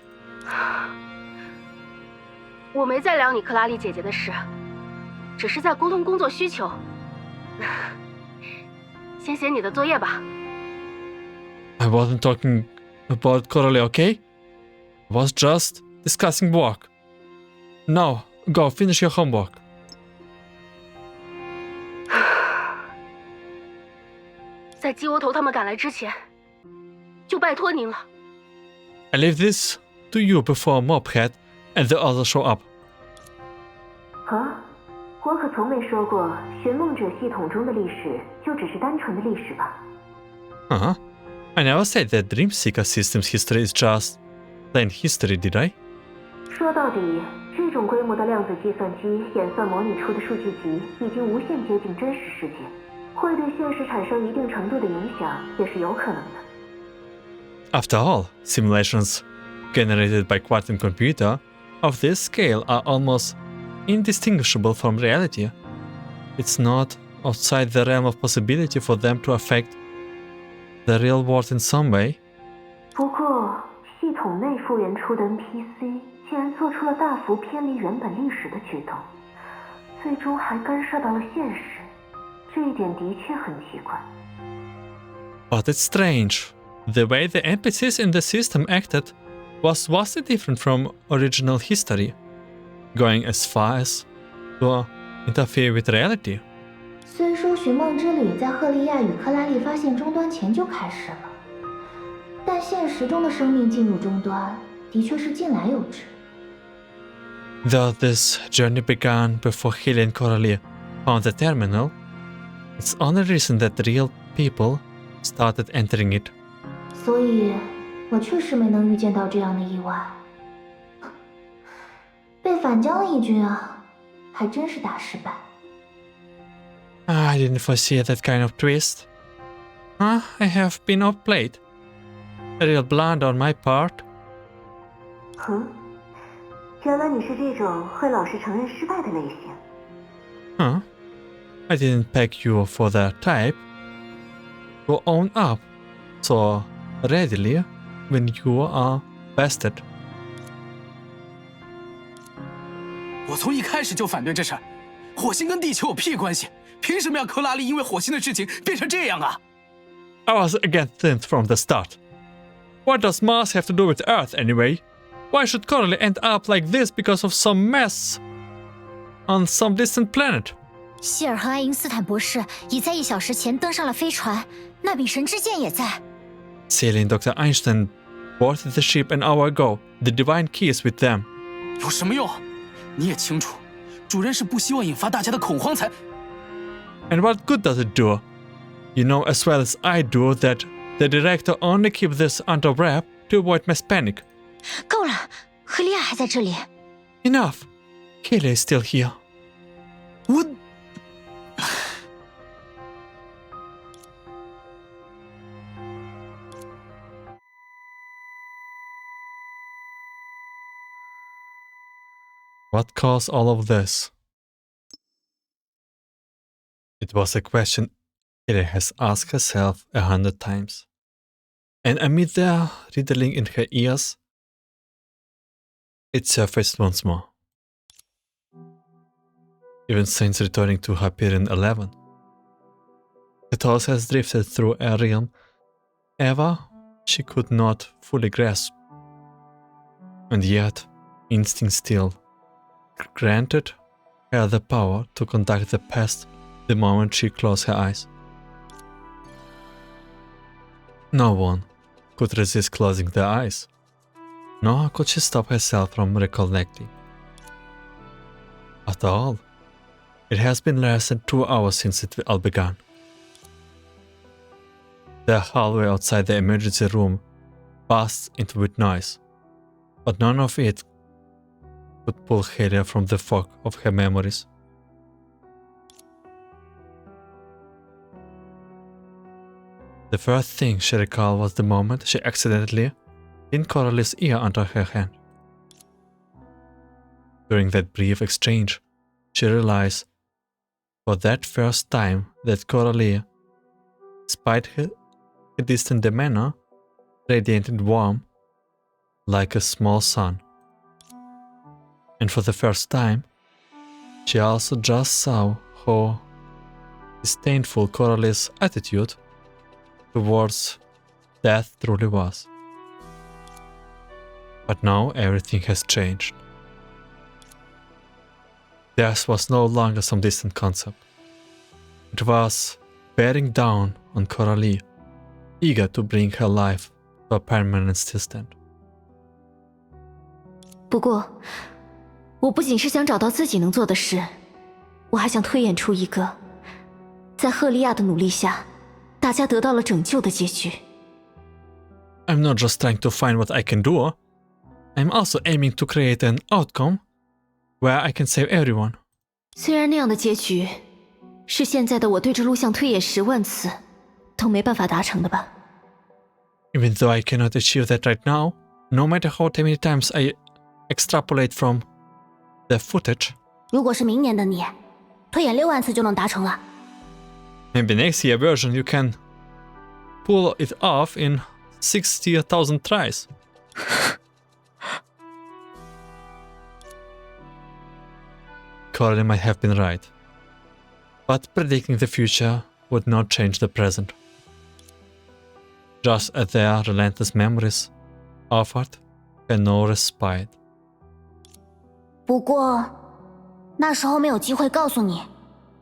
我没再聊你克拉丽姐姐的事，只是在沟通工作需求。先写你的作业吧。I wasn't talking about Coralie, okay? I was just discussing work. Now, go finish your homework. 在鸡窝头他们赶来之前，就拜托您了。 I leave this to you before Mophead and the others show up. 啊，我可从没说过寻梦者系统中的历史就只是单纯的历史吧？ Huh? I never said that Dreamseeker System's history is just plain history, did I? 说到底，这种规模的量子计算机演算模拟出的数据集已经无限接近真实世界，会对现实产生一定程度的影响也是有可能的。 After all, simulations generated by quantum computer of this scale are almost indistinguishable from reality. It's not outside the realm of possibility for them to affect the real world in some way. 不过，系统内复原出的 NPC 竟然做出了大幅偏离原本历史的举动，最终还干涉到了现实，这一点的确很奇怪。 But it's strange. The way the NPCs in the system acted was vastly different from original history, going as far as to interfere with reality. 虽说寻梦之旅在赫利亚与克拉丽发现终端前就开始了，但现实中的生命进入终端的确是近来有之。 Though this journey began before Helia and Coralie found the terminal, it's only recent that real people started entering it. 所以，我确实没能预见到这样的意外，被反将了一军啊，还真是大失败。 I didn't foresee that kind of twist. I have been outplayed. A real blunder on my part. 原来你是这种会老实承认失败的类型。Huh? I didn't peg you for that type. You own up so readily when you are bested. 我从一开始就反对这事儿，火星跟地球有屁关系？凭什么要克拉丽因为火星的事情变成这样啊？ I was against it from the start. What does Mars have to do with Earth anyway? Why should Coralie end up like this because of some mess on some distant planet? 希尔和爱因斯坦博士已在1小时前登上了飞船，那柄神之剑也在。 Celia and Dr. Einstein boarded the ship an hour ago. The divine key is with them. 有什么用？你也清楚，主人是不希望引发大家的恐慌才。 And what good does it do? You know as well as I do that the director only keeps this under wrap to avoid mass panic. 够了，赫利亚还在这里。 Enough. Helia is still here. 我。What caused all of this? It was a question Helia has asked herself 100 times. And amid the riddling in her ears, it surfaced once more. Even since returning to Hyperion 11, Litost has drifted through a realm ever she could not fully grasp. And yet, instinct still granted her the power to conduct the past the moment she closed her eyes. No one could resist closing their eyes, nor could she stop herself from recollecting. After all, it has been less than 2 hours since it all began. The hallway outside the emergency room burst into with noise, but none of it could pull Helia from the fog of her memories. The first thing she recalled was the moment she accidentally pinned Coralie's ear under her hand. During that brief exchange, she realized for that first time that Coralie, despite her distant demeanor, radiated warm like a small sun. And for the first time, she also just saw how disdainful Coralie's attitude towards death truly was. But now everything has changed. Death was no longer some distant concept. It was bearing down on Coralie, eager to bring her life to a permanent stillstand. 不过，我不仅是想找到自己能做的事，我还想推演出一个，在赫利亚的努力下，大家得到了拯救的结局。I'm not just trying to find what I can do. I'm also aiming to create an outcome where I can save everyone. 虽然那样的结局是现在的我对着录像推演10万次都没办法达成的吧。Even though I cannot achieve that right now, no matter how many times I extrapolate from the footage. 如果是明年的你，推演6万次就能达成了。Maybe next year version you can pull it off in 60,000 tries. Coralie might have been right, but predicting the future would not change the present. Just as their relentless memories offered her no respite. 不过，那时候没有机会告诉你，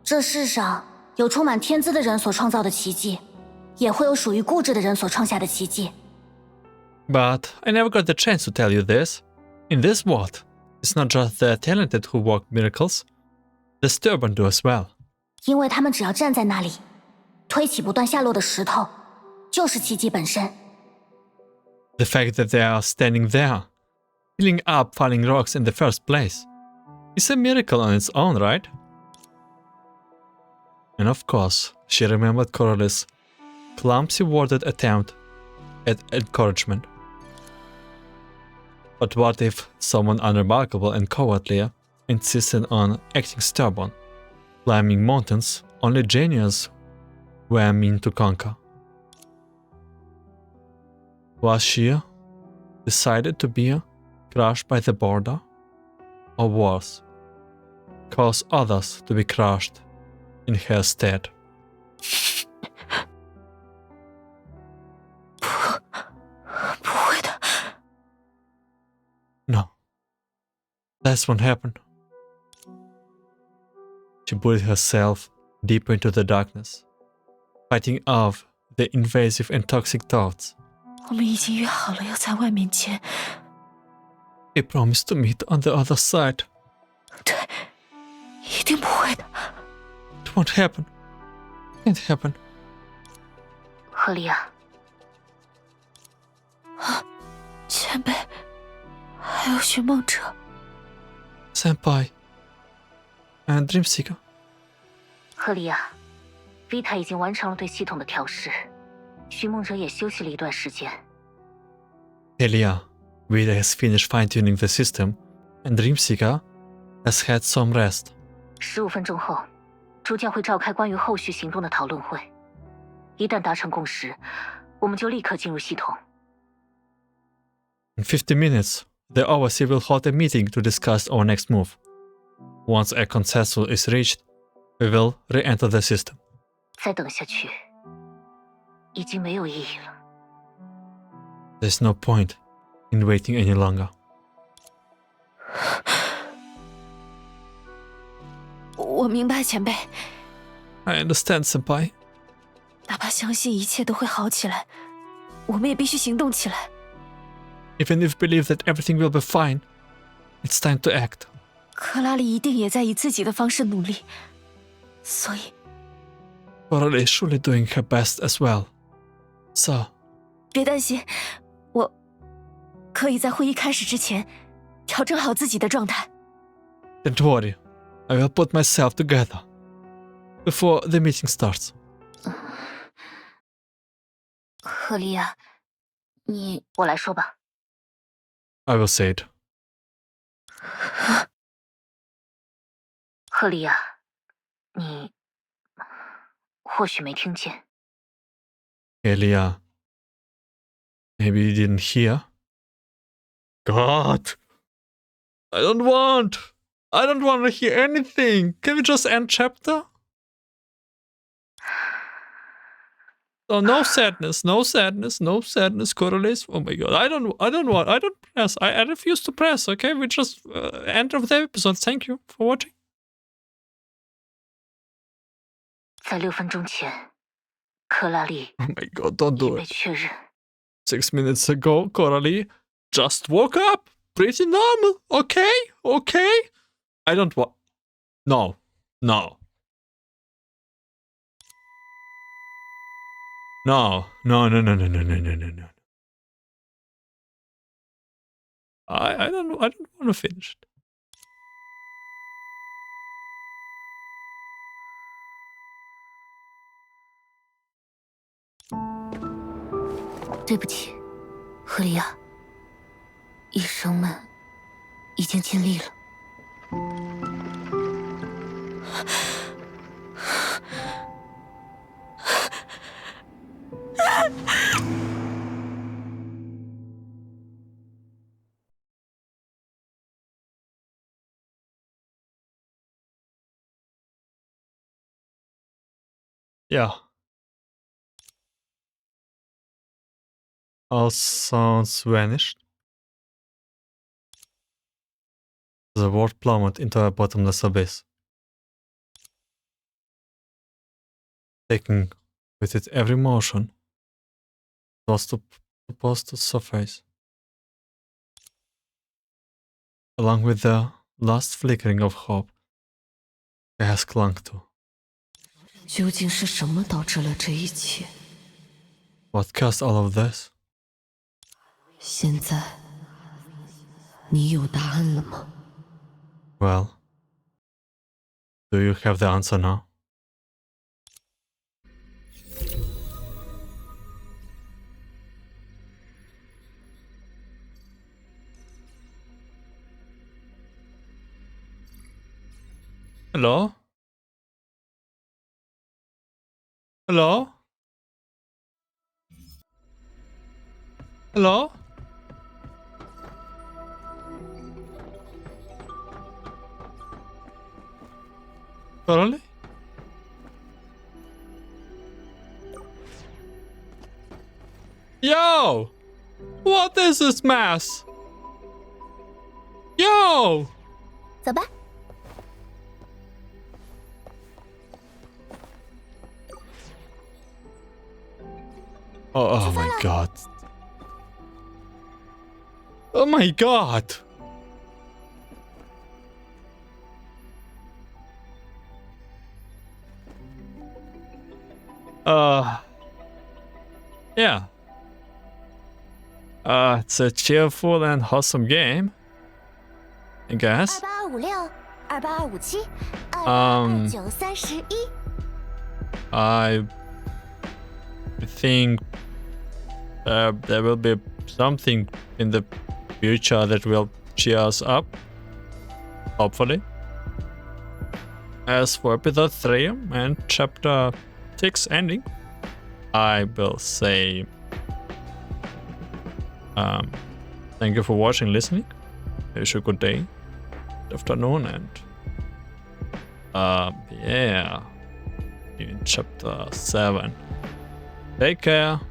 这世上有充满天资的人所创造的奇迹，也会有属于固执的人所创下的奇迹。But I never got the chance to tell you this. In this world, it's not just the talented who work miracles, the stubborn do as well. 因为他们只要站在那里，推起不断下落的石头，就是奇迹本身。The fact that they are standing there, picking up falling rocks in the first place, is a miracle on its own, right? And of course, she remembered Coralie's clumsy worded attempt at encouragement. But what if someone unremarkable and cowardly insisted on acting stubborn, climbing mountains only genius were meant to conquer? Was she decided to be crushed by the border? Or worse, cause others to be crushed in her stead? 不会的。No, that won't happen. She buried herself deeper into the darkness, fighting off the invasive and toxic thoughts. 我们已经约好了要在外面见。We promised to meet on the other side. 对，一定不会的。It won't happen. Can't happen. 赫利亚。啊，前辈，还有寻梦者。Senpai. And Dreamseeker. 赫利亚，维塔已经完成了对系统的调试，寻梦者也休息了一段时间。Helia, Vita has finished fine-tuning the system, and Dreamseeker has had some rest. 15分钟后，主教会召开关于后续行动的讨论会。一旦达成共识，我们就立刻进入系统。In 50 minutes, the overseer will hold a meeting to discuss our next move. Once a consensus is reached, we will re-enter the system. 再等下去，已经没有意义了。There's no point in waiting any longer. 我明白，前辈。I understand, Senpai. 哪怕相信一切都会好起来，我们也必须行动起来。Even if we believe that everything will be fine, it's time to act. 克拉丽一定也在以自己的方式努力，所以 Coralie is surely doing her best as well. So, 别担心，我可以在会议开始之前调整好自己的状态。don't worry, I will put myself together before the meeting starts. 赫利亚，我来说吧。I will say it. 赫利亚，你或许没听见。Helia, maybe you didn't hear? God! I don't want to hear anything. Can we just end chapter? Oh, no sadness, Coralie. Oh my god, I don't press. I refuse to press, okay? We just end of the episode. Thank you for watching. 在6分钟前，克拉丽 Oh my god, don't 已 do 被 it. 确认。6 minutes ago, Coralie just woke up. Pretty normal, okay? I don't want... No. I don't want to finish it. 对不起，赫利亚，医生们已经尽力了。Yeah. All sounds vanished. The world plummeted into a bottomless abyss, taking with it every motion that was supposed to surface, along with the last flickering of hope it has clung to. 究竟是什么导致了这一切？ What caused all of this? 现在，你有答案了吗？ Well, do you have the answer now? Hello? Hello? Hello? Coralie? Yo! What is this mess? Yo! 走吧。 Oh my god. Oh my god. Yeah. It's a cheerful and wholesome game, I guess. 28256，28257，22931。 I think there will be something in the future that will cheer us up, hopefully. As for episode 3 and chapter 6 ending, I will say thank you for watching, listening. Wish you a good day, afternoon, and yeah, in chapter 7. Take care.